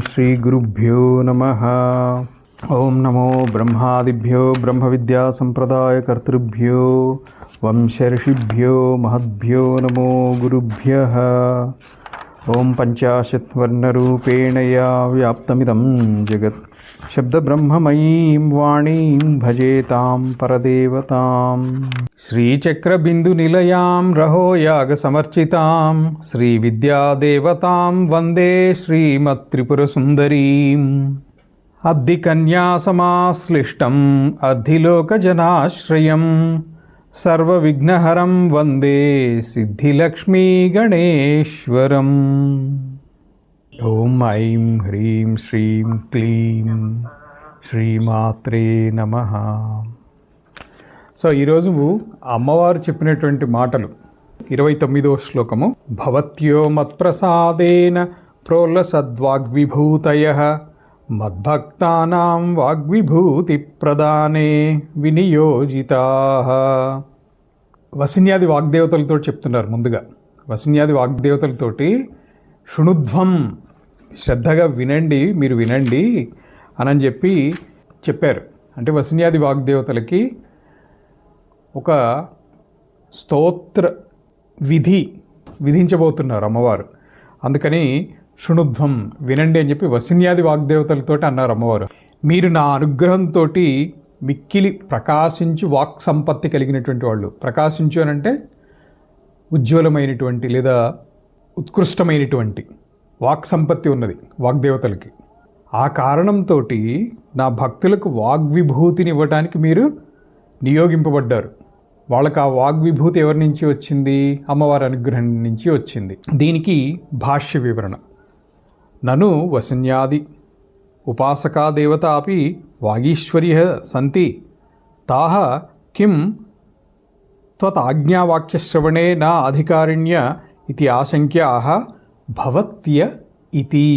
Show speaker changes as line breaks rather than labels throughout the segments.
श्रीगुरुभ्यो नमः। ओं नमो ब्रह्मादिभ्यो ब्रह्मविद्यासम्प्रदायकर्तृभ्यो वंशर्षिभ्यो महद्भ्यो नमो गुरुभ्यः। ओं पंचाशत्वर्णरूपेण या व्याप्तमिदं जगत् शब्दब्रह्ममयीं वाणीं भजेतां परदेवतां। श्रीचक्रबिन्दुनिलयां रहोयागसमर्चितां श्रीविद्यादेवतां वन्दे श्रीमत्त्रिपुरसुन्दरीम्। अब्धिकन्यासमाश्लिष्टम् अर्धिलोकजनाश्रयं सर्वविघ्नहरं वन्दे सिद्धिलक्ष्मीगणेश्वरम्। ఓం ఐం హ్రీం శ్రీం క్లీం శ్రీమాత్రే నమః. సో ఈరోజు అమ్మవారు చెప్పినటువంటి మాటలు 29వ శ్లోకము. భవత్యో మత్ప్రసాదేన ప్రోల్లసద్వాగ్విభూతయః మద్భక్తానాం వాగ్విభూతి ప్రదానే వినియోజితాః. వసిన్యాది వాగ్దేవతలతో చెప్తున్నారు. ముందుగా వసిన్యాది వాగ్దేవతలతోటి శృణుధ్వం, శ్రద్ధగా వినండి, మీరు వినండి అని చెప్పారు. అంటే వసిన్యాది వాగ్దేవతలకి ఒక స్తోత్ర విధించబోతున్నారు అమ్మవారు. అందుకని శృణుధ్వం, వినండి అని చెప్పి వసిన్యాది వాగ్దేవతలతో అన్నారు అమ్మవారు. మీరు నా అనుగ్రహంతో మిక్కిలి ప్రకాశించు వాక్ సంపత్తి కలిగినటువంటి వాళ్ళు. ప్రకాశించు అని అంటే ఉజ్వలమైనటువంటి లేదా ఉత్కృష్టమైనటువంటి వాక్ సంపత్తి ఉన్నది వాగ్దేవతలకి. ఆ కారణంతో నా భక్తులకు వాగ్విభూతిని ఇవ్వడానికి మీరు నియోగింపబడ్డారు. వాళ్ళకి ఆ వాగ్విభూతి ఎవరి నుంచి వచ్చింది? అమ్మవారి అనుగ్రహం నుంచి వచ్చింది. దీనికి భాష్య వివరణ. నను వసిన్యాది ఉపాసకా దేవత అపి వాగీశ్వర్య సంతి తాహ కిం త్వతాజ్ఞావాక్యశ్రవణే నా అధికారిణ్య ఇది ఆశంక్యాః భవత్య ఇతి.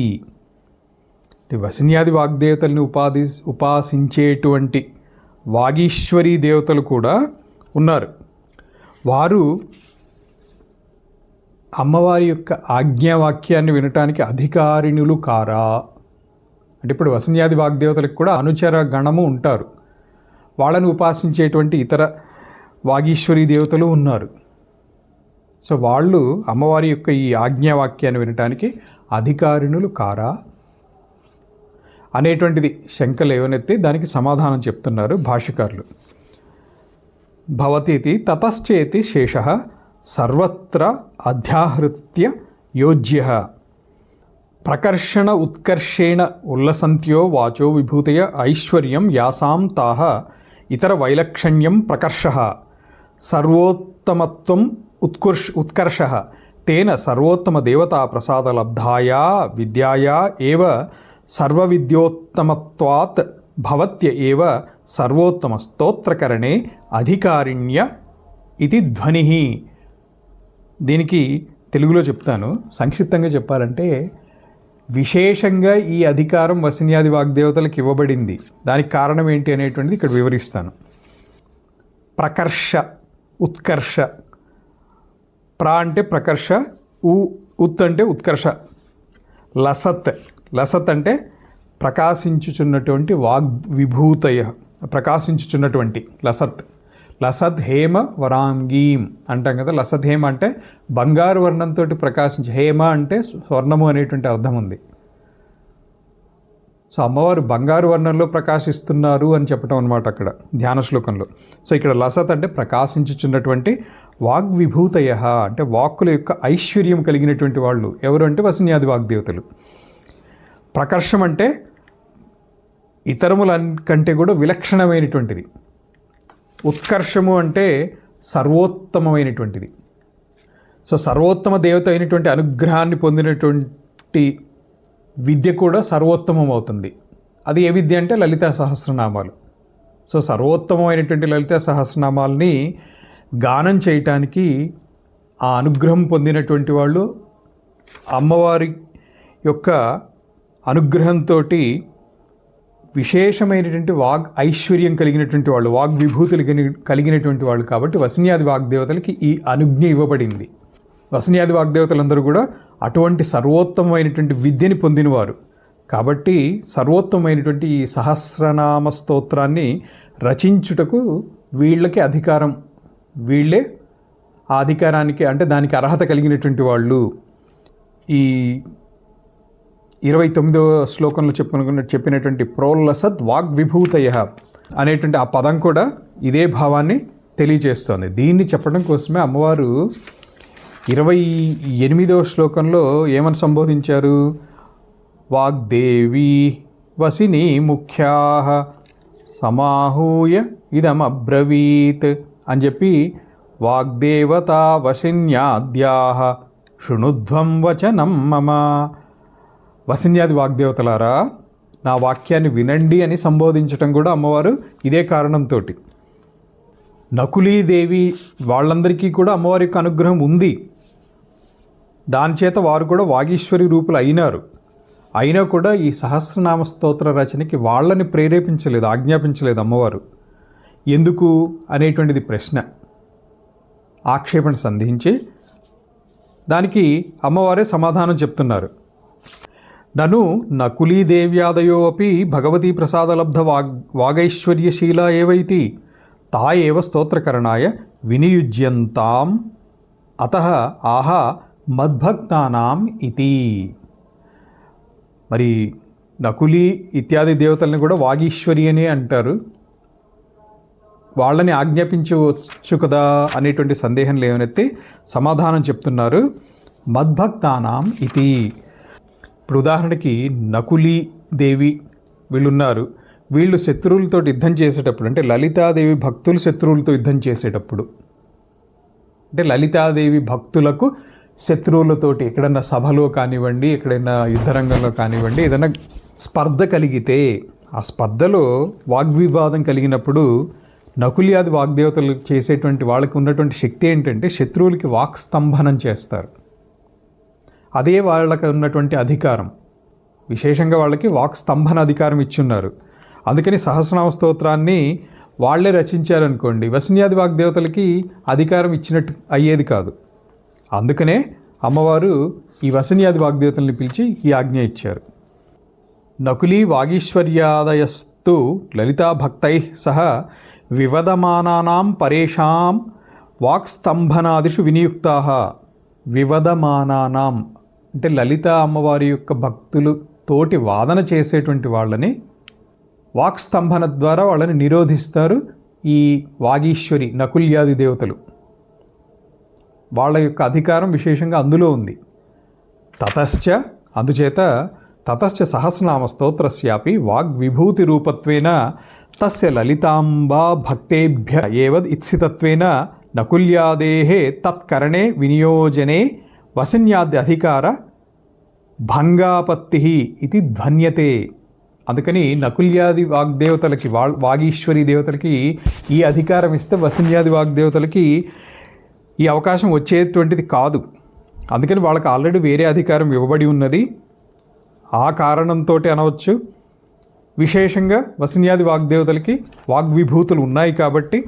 వసిన్యాది వాగ్దేవతల్ని ఉపాసించేటువంటి వాగీశ్వరీ దేవతలు కూడా ఉన్నారు. వారు అమ్మవారి యొక్క ఆజ్ఞావాక్యాన్ని వినటానికి అధికారిణులు కారా? అంటే ఇప్పుడు వసిన్యాది వాగ్దేవతలకు కూడా అనుచర గణము ఉంటారు. వాళ్ళని ఉపాసించేటువంటి ఇతర వాగీశ్వరీ దేవతలు ఉన్నారు. సో వాళ్ళు అమ్మవారి యొక్క ఈ ఆజ్ఞావాక్యాన్ని వినటానికి అధికారిణులు కారా అనేటువంటిది శంక లేవనెత్తి దానికి సమాధానం చెప్తున్నారు భాష్యకారులు. భవతీతి తతశ్చేతి శేషః సర్వత్ర అధ్యాహృత్య యోజ్యః ప్రకర్షణ ఉత్కర్షేణ ఉల్లసంత్యో వాచో విభూతయ ఐశ్వర్యం యాసాం తాః ఇతర వైలక్షణ్యం ప్రకర్షః సర్వోత్తమత్వం ఉత్కర్షః తేన సర్వోత్తమ దేవతా ప్రసాదలబ్ధాయా విద్యాయా ఏవ సర్వవిద్యోత్తమత్వాత్ భవత్య ఏవ సర్వోత్తమ స్తోత్రకరణే అధికారిణ్య ఇది ధ్వనిః. దీనికి తెలుగులో చెప్తాను. సంక్షిప్తంగా చెప్పాలంటే విశేషంగా ఈ అధికారం వసిన్యాది వాగ్దేవతలకు ఇవ్వబడింది. దానికి కారణం ఏంటి అనేటువంటిది ఇక్కడ వివరిస్తాను. ప్రకర్ష, ఉత్కర్ష. ప్ర అంటే ప్రకర్ష, ఉత్ అంటే ఉత్కర్ష. లసత్, లసత్ అంటే ప్రకాశించుచున్నటువంటి వాగ్విభూతయ, ప్రకాశించుచున్నటువంటి లసత్. లసత్ హేమ వరాంగీం అంటాం కదా. లసత్ హేమ అంటే బంగారు వర్ణంతో ప్రకాశించే, హేమ అంటే స్వర్ణము అనేటువంటి అర్థం ఉంది. సో అమ్మవారు బంగారు వర్ణంలో ప్రకాశిస్తున్నారు అని చెప్పటం అనమాట అక్కడ ధ్యాన శ్లోకంలో. సో ఇక్కడ లసత్ అంటే ప్రకాశించుచున్నటువంటి వాగ్విభూతయ అంటే వాక్కుల యొక్క ఐశ్వర్యం కలిగినటువంటి వాళ్ళు ఎవరు అంటే వసిన్యాది వాగ్దేవతలు. ప్రకర్షం అంటే ఇతరముల కంటే కూడా విలక్షణమైనటువంటిది. ఉత్కర్షము అంటే సర్వోత్తమమైనటువంటిది. సో సర్వోత్తమ దేవత అయినటువంటి అనుగ్రహాన్ని పొందినటువంటి విద్య కూడా సర్వోత్తమం అవుతుంది. అది ఏ విద్య అంటే లలితా సహస్రనామాలు. సో సర్వోత్తమమైనటువంటి లలితా సహస్రనామాల్ని గానం చేయటానికి ఆ అనుగ్రహం పొందినటువంటి వాళ్ళు అమ్మవారి యొక్క అనుగ్రహంతో విశేషమైనటువంటి వాగ్ ఐశ్వర్యం కలిగినటువంటి వాళ్ళు, వాగ్విభూతులు కలిగినటువంటి వాళ్ళు. కాబట్టి వసిన్యాది వాగ్దేవతలకి ఈ అనుజ్ఞ ఇవ్వబడింది. వసిన్యాది వాగ్దేవతలందరూ కూడా అటువంటి సర్వోత్తమమైనటువంటి విద్యని పొందినవారు. కాబట్టి సర్వోత్తమైనటువంటి ఈ సహస్రనామ స్తోత్రాన్ని రచించుటకు వీళ్ళకి అధికారం, వీళ్ళే ఆ అధికారానికి అంటే దానికి అర్హత కలిగినటువంటి వాళ్ళు. ఈ 29వ శ్లోకంలో చెప్పినటువంటి ప్రోల్లసద్ వాగ్విభూతయ అనేటువంటి ఆ పదం కూడా ఇదే భావాన్ని తెలియజేస్తోంది. దీన్ని చెప్పడం కోసమే అమ్మవారు 28వ శ్లోకంలో ఏమని సంబోధించారు? వాగ్దేవి వసిని ముఖ్యా సమాహూయ ఇదమబ్రవీత్ అని చెప్పి, వాగ్దేవతా వసిన్యాద్యా శృణుధ్వం వచనం మమ. వసిన్యాది వాగ్దేవతలారా నా వాక్యాన్ని వినండి అని సంబోధించటం కూడా అమ్మవారు ఇదే కారణంతో. నకులీదేవి వాళ్ళందరికీ కూడా అమ్మవారి యొక్క అనుగ్రహం ఉంది. దానిచేత వారు కూడా వాగీశ్వరి రూపులు అయినారు. అయినా కూడా ఈ సహస్రనామ స్తోత్ర రచనకి వాళ్ళని ప్రేరేపించలేదు, ఆజ్ఞాపించలేదు అమ్మవారు. ఎందుకు అనేటువంటిది ప్రశ్న. ఆక్షేపణ సంధించి దానికి అమ్మవారే సమాధానం చెప్తున్నారు. నను నకులీదేవ్యాదయో అపి భగవతీ ప్రసాదలబ్ధ వాగైశ్వర్యశీలా ఏవైతి తా ఏవ స్తోత్రకరణాయ వినియుజ్యంతాం అతః ఆహా మద్భక్తానాం ఇతి. మరి నకులి ఇత్యాది దేవతల్ని కూడా వాగీశ్వరి అనే అంటారు. వాళ్ళని ఆజ్ఞాపించవచ్చు కదా అనేటువంటి సందేహం లేవనెత్తి సమాధానం చెప్తున్నారు. మద్భక్తానాం ఇతి. ఇప్పుడు ఉదాహరణకి నకులీ దేవి వీళ్ళున్నారు. వీళ్ళు శత్రువులతో యుద్ధం చేసేటప్పుడు, అంటే లలితాదేవి భక్తులు శత్రువులతో యుద్ధం చేసేటప్పుడు, అంటే లలితాదేవి భక్తులకు శత్రువులతోటి ఎక్కడన్నా సభలో కానివ్వండి, ఎక్కడైనా యుద్ధరంగంలో కానివ్వండి, ఏదైనా స్పర్ధ కలిగితే ఆ స్పర్ధలో వాగ్వివాదం కలిగినప్పుడు నకులియాది వాగ్దేవతలు చేసేటువంటి వాళ్ళకి ఉన్నటువంటి శక్తి ఏంటంటే శత్రువులకి వాక్స్తంభనం చేస్తారు. అదే వాళ్ళకి ఉన్నటువంటి అధికారం. విశేషంగా వాళ్ళకి వాక్స్తంభన అధికారం ఇచ్చున్నారు. అందుకని సహస్రనామ స్తోత్రాన్ని వాళ్ళే రచించారనుకోండి, వసిన్యాది వాగ్దేవతలకి అధికారం ఇచ్చినట్టు అయ్యేది కాదు. అందుకనే అమ్మవారు ఈ వసిన్యాది వాగ్దేవతల్ని పిలిచి ఈ ఆజ్ఞ ఇచ్చారు. నకులీ వాగీశ్వర్యాదయస్తు లలితా భక్తై సహ వివదమానానాం పరేషాం వాక్స్తంభనాదిషు వినియుక్తాః. వివదమానానాం అంటే లలిత అమ్మవారి యొక్క భక్తులు తోటి వాదన చేసేటువంటి వాళ్ళని వాక్స్తంభన ద్వారా వాళ్ళని నిరోధిస్తారు ఈ వాగీశ్వరి నకుల్యాది దేవతలు. వాళ్ళ యొక్క అధికారం విశేషంగా అందులో ఉంది. అందుచేత తతశ్చ సహస్రనామ స్తోత్రస్యాపి వాగ్విభూతి రూపత్వేన తస్య లలితాంబా భక్తేభ్య ఏవ ఇత్సితత్వేన నకుల్యాదేః తత్కరణే వినియోజనే వసిన్యాది అధికార భంగాపత్తి ఇది ధ్వన్యతే. అందుకని నకుల్యాది వాగ్దేవతలకి వాగీశ్వరి దేవతలకి ఈ అధికారం ఇస్తే వసిన్యాది వాగ్దేవతలకి ఈ అవకాశం వచ్చేటువంటిది కాదు. అందుకని వాళ్ళకి ఆల్రెడీ వేరే అధికారం ఇవ్వబడి ఉన్నది. ఆ కారణంతో అనవచ్చు. విశేషంగా వసిన్యాది వాగ్దేవతలకి వాగ్విభూతులు ఉన్నాయి కాబట్టి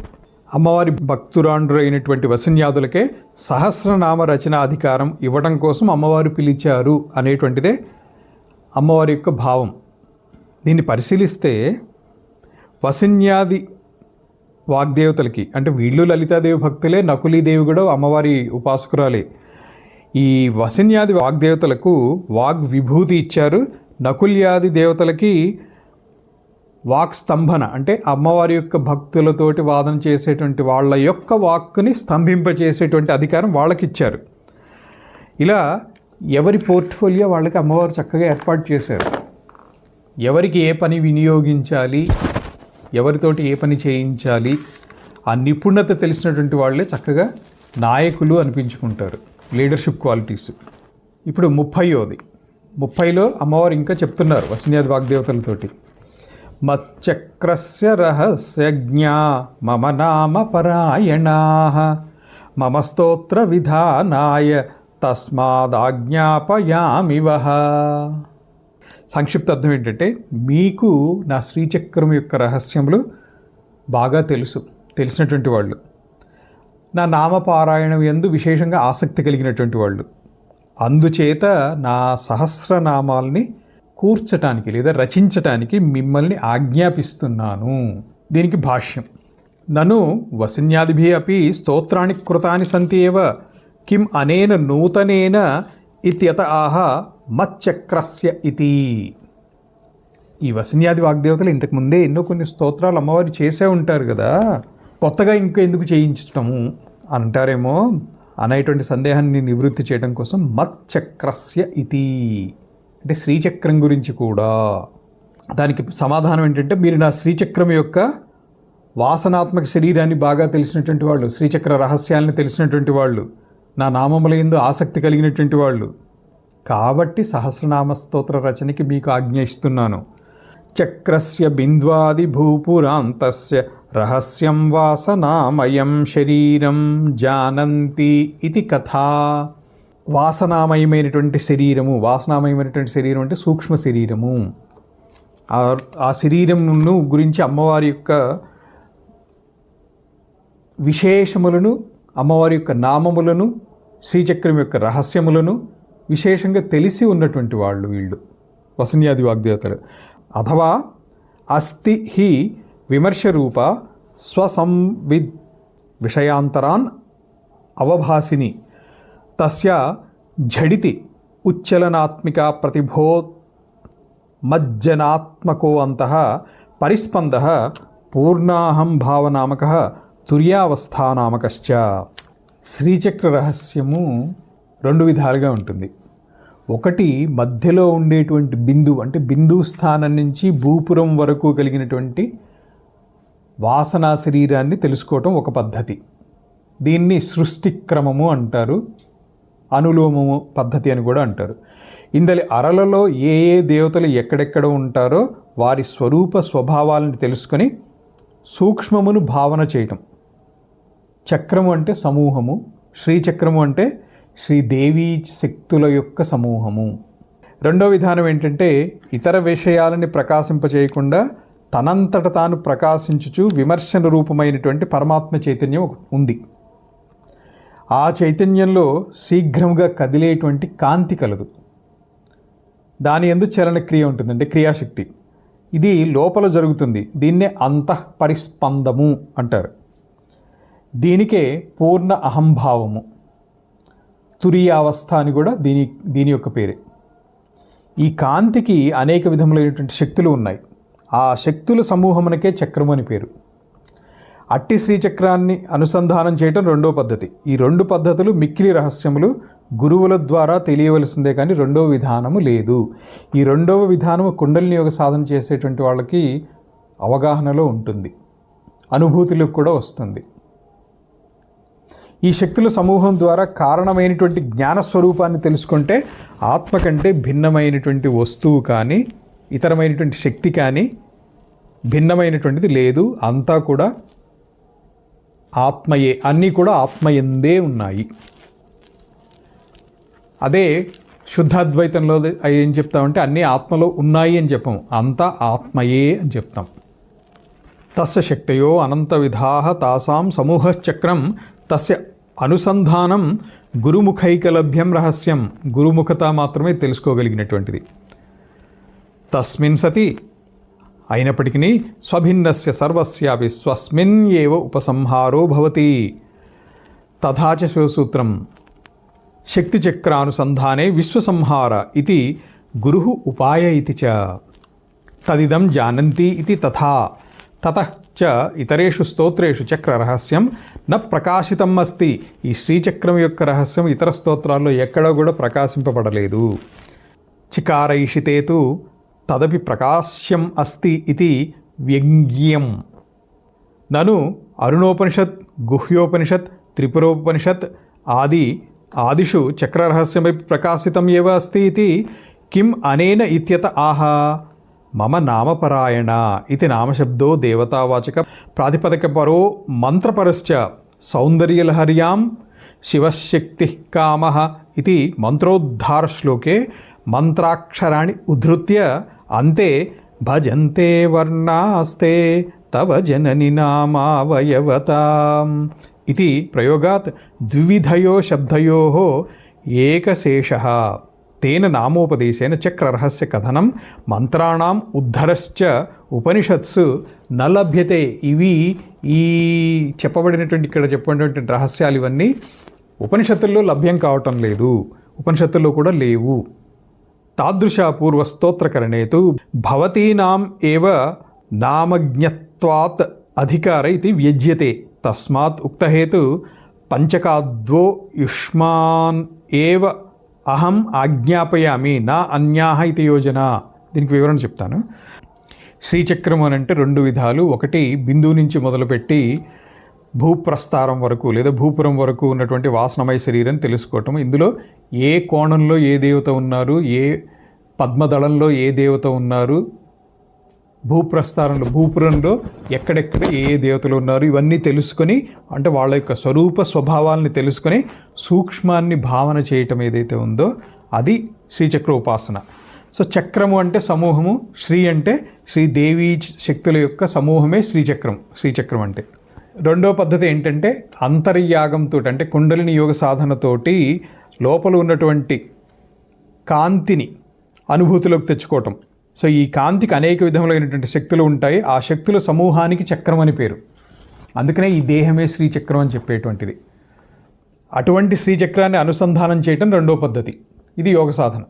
అమ్మవారి భక్తురాండ్రు అయినటువంటి వసిన్యాదులకే సహస్రనామ రచన అధికారం ఇవ్వడం కోసం అమ్మవారు పిలిచారు అనేటువంటిదే అమ్మవారి యొక్క భావం. దీన్ని పరిశీలిస్తే వసిన్యాది వాగ్దేవతలకి, అంటే వీళ్ళు లలితాదేవి భక్తులే, నకులీదేవి కూడా అమ్మవారి ఉపాసకురాలే. ఈ వసిన్యాది వాగ్దేవతలకు వాగ్విభూతి ఇచ్చారు. నకుల్యాది దేవతలకి వాక్స్తంభన అంటే అమ్మవారి యొక్క భక్తులతోటి వాదన చేసేటువంటి వాళ్ళ యొక్క వాక్కుని స్తంభింపచేసేటువంటి అధికారం వాళ్ళకి ఇచ్చారు. ఇలా ఎవరి పోర్ట్ఫోలియో వాళ్ళకి అమ్మవారు చక్కగా ఏర్పాటు చేశారు. ఎవరికి ఏ పని వినియోగించాలి, ఎవరితోటి ఏ పని చేయించాలి, ఆ నిపుణత తెలిసినటువంటి వాళ్ళే చక్కగా నాయకులు అనిపించుకుంటారు, లీడర్షిప్ క్వాలిటీస్. ఇప్పుడు 30లో అమ్మవారు ఇంకా చెప్తున్నారు వసిన్యాది వాగ్దేవతలతోటి. మచ్చక్రస్య రహస్యజ్ఞా మమ నామ పరాయణాః మమ స్తోత్ర విధానాయ తస్మాదాజ్ఞాపయామి వః. సంక్షిప్త అర్థం ఏంటంటే, మీకు నా శ్రీచక్రం యొక్క రహస్యములు బాగా తెలిసినటువంటి వాళ్ళు, నా నామపారాయణం యందు విశేషంగా ఆసక్తి కలిగినటువంటి వాళ్ళు, అందుచేత నా సహస్రనామాల్ని కూర్చటానికి లేదా రచించటానికి మిమ్మల్ని ఆజ్ఞాపిస్తున్నాను. దీనికి భాష్యం. నను వసిన్యాదిభిः అపి స్తోత్రాణి కృతాని సంతి ఏవ కిం అనేన నూతనేన ఇత్యత ఆహ మచ్చక్రస్య ఇతి. ఈ వసిన్యాది వాగ్దేవతలు ఇంతకుముందే ఎన్నో కొన్ని స్తోత్రాలు అమ్మవారు చేసే ఉంటారు కదా, కొత్తగా ఇంకా ఎందుకు చేయించటము అంటారేమో అనేటువంటి సందేహాన్ని నివృత్తి చేయడం కోసం మచ్చక్రస్య ఇతి అంటే శ్రీచక్రం గురించి కూడా. దానికి సమాధానం ఏంటంటే, మీరు నా శ్రీచక్రం యొక్క వాసనాత్మక శరీరాన్ని బాగా తెలిసినటువంటి వాళ్ళు, శ్రీచక్ర రహస్యాలను తెలిసినటువంటి వాళ్ళు, నా నామముల యందు ఆసక్తి కలిగినటువంటి వాళ్ళు, కాబట్టి సహస్రనామ స్తోత్ర రచనకి మీకు ఆజ్ఞ ఇస్తున్నాను. చక్రస్య బింద్వాది భూపురాంతస్య రహస్యం వాసనామయం శరీరం జానంతి ఇది కథా. వాసనామయమైనటువంటి శరీరము, వాసనామయమైనటువంటి శరీరం అంటే సూక్ష్మ శరీరము. ఆ శరీరమును గురించి అమ్మవారి యొక్క విశేషములను, అమ్మవారి యొక్క నామములను, శ్రీచక్రం యొక్క రహస్యములను విశేషంగా తెలిసి ఉన్నటువంటి వాళ్ళు వీళ్ళు వసిన్యాది వాగ్దేవతలు. అథవా అస్తి హి విమర్శరూప స్వసంవిద్ విషయాంతరాన్ అవభాసిని తస్య ఝడితి ఉచ్చలనాత్మిక ప్రతిభో మజ్జనాత్మకో అంతః పరిస్పందః పూర్ణాహం భావనామకః తుర్యావస్థానామకశ్చ. శ్రీచక్ర రహస్యము రెండు విధాలుగా ఉంటుంది. ఒకటి మధ్యలో ఉండేటువంటి బిందువు, అంటే బిందువు స్థానం నుంచి భూపురం వరకు కలిగినటువంటి వాసనా శరీరాన్ని తెలుసుకోవటం ఒక పద్ధతి. దీన్ని సృష్టి క్రమము అంటారు, అనులోమము పద్ధతి అని కూడా అంటారు. ఇందలి అరలలో ఏ ఏ దేవతలు ఎక్కడెక్కడ ఉంటారో వారి స్వరూప స్వభావాలను తెలుసుకొని సూక్ష్మమును భావన చేయటం. చక్రము అంటే సమూహము, శ్రీచక్రము అంటే శ్రీదేవీ శక్తుల యొక్క సమూహము. రెండో విధానం ఏంటంటే, ఇతర విషయాలని ప్రకాశింపచేయకుండా తనంతట తాను ప్రకాశించుచు విమర్శన రూపమైనటువంటి పరమాత్మ చైతన్యం ఉంది. ఆ చైతన్యంలో శీఘ్రంగా కదిలేటువంటి కాంతి కలదు. దాని యందు చలనక్రియ ఉంటుంది, అంటే క్రియాశక్తి. ఇది లోపల జరుగుతుంది. దీన్నే అంతఃపరిస్పందము అంటారు. దీనికే పూర్ణ అహంభావము, తురీయావస్థ అని కూడా దీని యొక్క పేరే. ఈ కాంతికి అనేక విధములైనటువంటి శక్తులు ఉన్నాయి. ఆ శక్తుల సమూహమునకే చక్రము అని పేరు. అట్టి శ్రీచక్రాన్ని అనుసంధానం చేయటం రెండో పద్ధతి. ఈ రెండు పద్ధతులు మిక్కిలి రహస్యములు, గురువుల ద్వారా తెలియవలసిందే కానీ రెండవ విధానము లేదు. ఈ రెండవ విధానము కుండలిని యోగ సాధన చేసేటువంటి వాళ్ళకి అవగాహనలో ఉంటుంది, అనుభూతిలోకి కూడా వస్తుంది. ఈ శక్తుల సమూహం ద్వారా కారణమైనటువంటి జ్ఞానస్వరూపాన్ని తెలుసుకుంటే ఆత్మ కంటే భిన్నమైనటువంటి వస్తువు కానీ, ఇతరమైనటువంటి శక్తి కానీ భిన్నమైనటువంటిది లేదు. అంతా కూడా ఆత్మయే, అన్నీ కూడా ఆత్మయందే ఉన్నాయి. అదే శుద్ధాద్వైతంలో ఏం చెప్తామంటే అన్నీ ఆత్మలో ఉన్నాయి అని చెప్పము, అంతా ఆత్మయే అని చెప్తాం. తస్య శక్తయో అనంత విధాః తాసాం సమూహచక్రం తస్య అనుసంధానం గురుముఖైకలభ్యం రహస్యం. గురుముఖత మాత్రమే తెలుసుకోగలిగినటువంటిది. తస్మిన్ సతి అయినప్పటికీ స్వభిన్నస్య సర్వస్యాపి స్వస్మిన్ ఏవ ఉపసంహారో భవతి. తథాచ శివసూత్రం శక్తిచక్రానుసంధానే విశ్వసంహార ఇది గురు ఉపాయ ఇది చ తదిదం జానంతి ఇది తథా తతః చ ఇతరేషు స్తోత్రేషు చక్ర రహస్యం న ప్రకాశితం అస్తి. ఈ శ్రీచక్రం యొక్క రహస్యం ఇతర స్తోత్రాల్లో ఎక్కడో కూడా ప్రకాశింపబడలేదు. చికారైషితేతు తదపి ప్రకాశ్యం అస్తి ఇది వ్యంగ్యం. నను అరుణోపనిషత్, గుహ్యోపనిషత్, త్రిపురోపనిషత్ ఆదిషు చక్రరహస్యమై ప్రకాశితం ఏవ అస్తి ఇది కిం అనేన ఇత్యత ఆహ. మమ నామపరాయణ ఇది నామశబ్దో దేవతావాచక ప్రాతిపదికపరో మంత్రపరశ్చ సౌందర్యలహర్యాం శివశక్తి కామః ఇది మంత్రోద్ధారశ్లోకే మంత్రాక్షరాణి ఉద్ధృత్య అంతే భజంతే వర్ణాస్తే తవ జనని నామావయవతాం ఇది ప్రయోగాత్ ద్వివిధయో శబ్దయోః ఏకశేషః. తేన నామోపదేశేన చక్రరహస్య కథనం మంత్రాణం ఉద్ధరశ్చ ఉపనిషత్సు నలభ్యతే. ఇవి ఈ చెప్పబడినటువంటి ఇక్కడ చెప్పబడినటువంటి రహస్యాలు ఇవన్నీ ఉపనిషత్తుల్లో లభ్యం కావటం లేదు, ఉపనిషత్తుల్లో కూడా లేవు. తాదృశ పూర్వస్తోత్రకరణేతు భవతీనాం ఏవ నామజ్ఞత్వాత్ అధికార ఇది వ్యజ్యతే. తస్మాత్ ఉక్తహేతు పంచకాద్వో యుష్మాన్ ఏవ అహం ఆజ్ఞాపయామి నా అన్యాహ ఇది యోజన. దీనికి వివరణ చెప్తాను. శ్రీచక్రం అని అంటే రెండు విధాలు. ఒకటి బిందువు నుంచి మొదలుపెట్టి భూప్రస్థారం వరకు లేదా భూపురం వరకు ఉన్నటువంటి వాసనమయ శరీరం తెలుసుకోవటం. ఇందులో ఏ కోణంలో ఏ దేవత ఉన్నారు, ఏ పద్మదళంలో ఏ దేవత ఉన్నారు, భూప్రస్థారంలో భూపురంలో ఎక్కడెక్కడ ఏ దేవతలు ఉన్నారు, ఇవన్నీ తెలుసుకొని అంటే వాళ్ళ యొక్క స్వరూప స్వభావాలని తెలుసుకొని సూక్ష్మాన్ని భావన చేయటం ఏదైతే ఉందో అది శ్రీచక్ర ఉపాసన. సో చక్రము అంటే సమూహము, శ్రీ అంటే శ్రీదేవీ శక్తుల యొక్క సమూహమే శ్రీచక్రం అంటే. రెండో పద్ధతి ఏంటంటే అంతర్యాగంతో అంటే కుండలిని యోగ సాధనతోటి లోపల ఉన్నటువంటి కాంతిని అనుభూతిలోకి తెచ్చుకోవటం. సో ఈ కాంతికి అనేక విధములైనటువంటి శక్తులు ఉంటాయి. ఆ శక్తుల సమూహానికి చక్రం అని పేరు. అందుకనే ఈ దేహమే శ్రీచక్రం అని చెప్పేటువంటిది. అటువంటి శ్రీచక్రాన్ని అనుసంధానం చేయటం రెండో పద్ధతి. ఇది యోగ సాధన.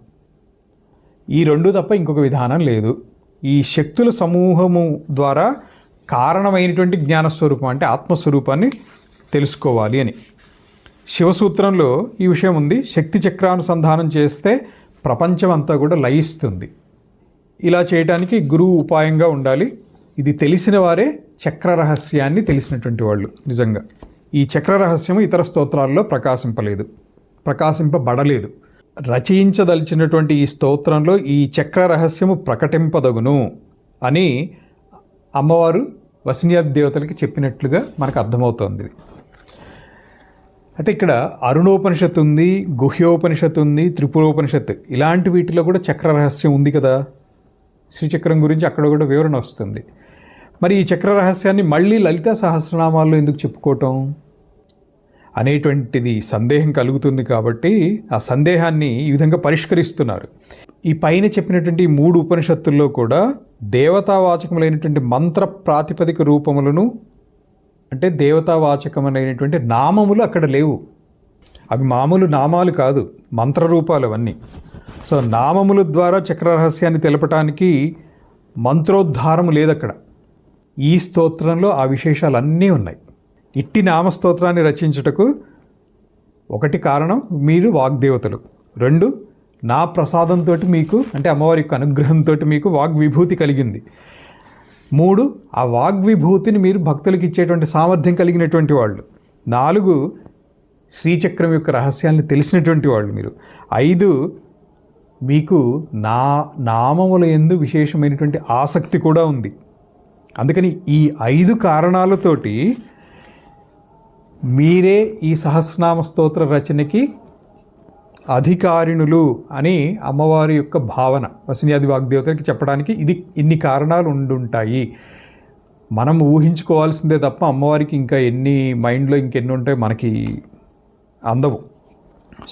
ఈ రెండు తప్ప ఇంకొక విధానం లేదు. ఈ శక్తుల సమూహము ద్వారా కారణమైనటువంటి జ్ఞానస్వరూపం అంటే ఆత్మస్వరూపాన్ని తెలుసుకోవాలి అని. శివసూత్రంలో ఈ విషయం ఉంది. శక్తి చక్రానుసంధానం చేస్తే ప్రపంచం అంతా కూడా లయిస్తుంది. ఇలా చేయడానికి గురువు ఉపాయంగా ఉండాలి. ఇది తెలిసిన వారే చక్ర రహస్యాన్ని తెలిసినటువంటి వాళ్ళు. నిజంగా ఈ చక్ర రహస్యము ఇతర స్తోత్రాల్లో ప్రకాశింపబడలేదు. రచయించదలిచినటువంటి ఈ స్తోత్రంలో ఈ చక్ర రహస్యము ప్రకటింపదగును అని అమ్మవారు వసిన్యాది దేవతలకి చెప్పినట్లుగా మనకు అర్థమవుతోంది. అయితే ఇక్కడ అరుణోపనిషత్తు ఉంది, గుహ్యోపనిషత్తు ఉంది, త్రిపురోపనిషత్తు, ఇలాంటి వీటిలో కూడా చక్ర రహస్యం ఉంది కదా. శ్రీచక్రం గురించి అక్కడ కూడా వివరణ వస్తుంది. మరి ఈ చక్ర రహస్యాన్ని మళ్ళీ లలితా సహస్రనామాల్లో ఎందుకు చెప్పుకోవటం అనేటువంటిది సందేహం కలుగుతుంది. కాబట్టి ఆ సందేహాన్ని ఈ విధంగా పరిష్కరిస్తున్నారు. ఈ పైన చెప్పినటువంటి 3 ఉపనిషత్తుల్లో కూడా దేవతావాచకములైనటువంటి మంత్ర ప్రాతిపదిక రూపములను అంటే దేవతావాచకమైనటువంటి నామములు అక్కడ లేవు. అవి మామూలు నామాలు కాదు, మంత్రరూపాలు అవన్నీ. సో నామముల ద్వారా చక్ర రహస్యాన్ని తెలపటానికి మంత్రోద్ధారము లేదక్కడ. ఈ స్తోత్రంలో ఆ విశేషాలన్నీ ఉన్నాయి. ఇట్టి నామస్తోత్రాన్ని రచించుటకు ఒకటి కారణం మీరు వాగ్దేవతలు, 2 నా ప్రసాదంతో మీకు అంటే అమ్మవారి యొక్క అనుగ్రహంతో మీకు వాగ్విభూతి కలిగింది, 3 ఆ వాగ్విభూతిని మీరు భక్తులకు ఇచ్చేటువంటి సామర్థ్యం కలిగినటువంటి వాళ్ళు, 4 శ్రీచక్రం యొక్క రహస్యాన్ని తెలిసినటువంటి వాళ్ళు మీరు, 5 మీకు నామముల యందు విశేషమైనటువంటి ఆసక్తి కూడా ఉంది. అందుకని ఈ 5 కారణాలతోటి మీరే ఈ సహస్రనామ స్తోత్ర రచనకి అధికారిణులు అని అమ్మవారి యొక్క భావన వసిన్యాది వాగ్దేవతలకి చెప్పడానికి ఇన్ని కారణాలు ఉండుంటాయి. మనం ఊహించుకోవాల్సిందే తప్ప అమ్మవారికి ఇంకా మైండ్లో ఇంకెన్ని ఉంటాయి మనకి అందవు.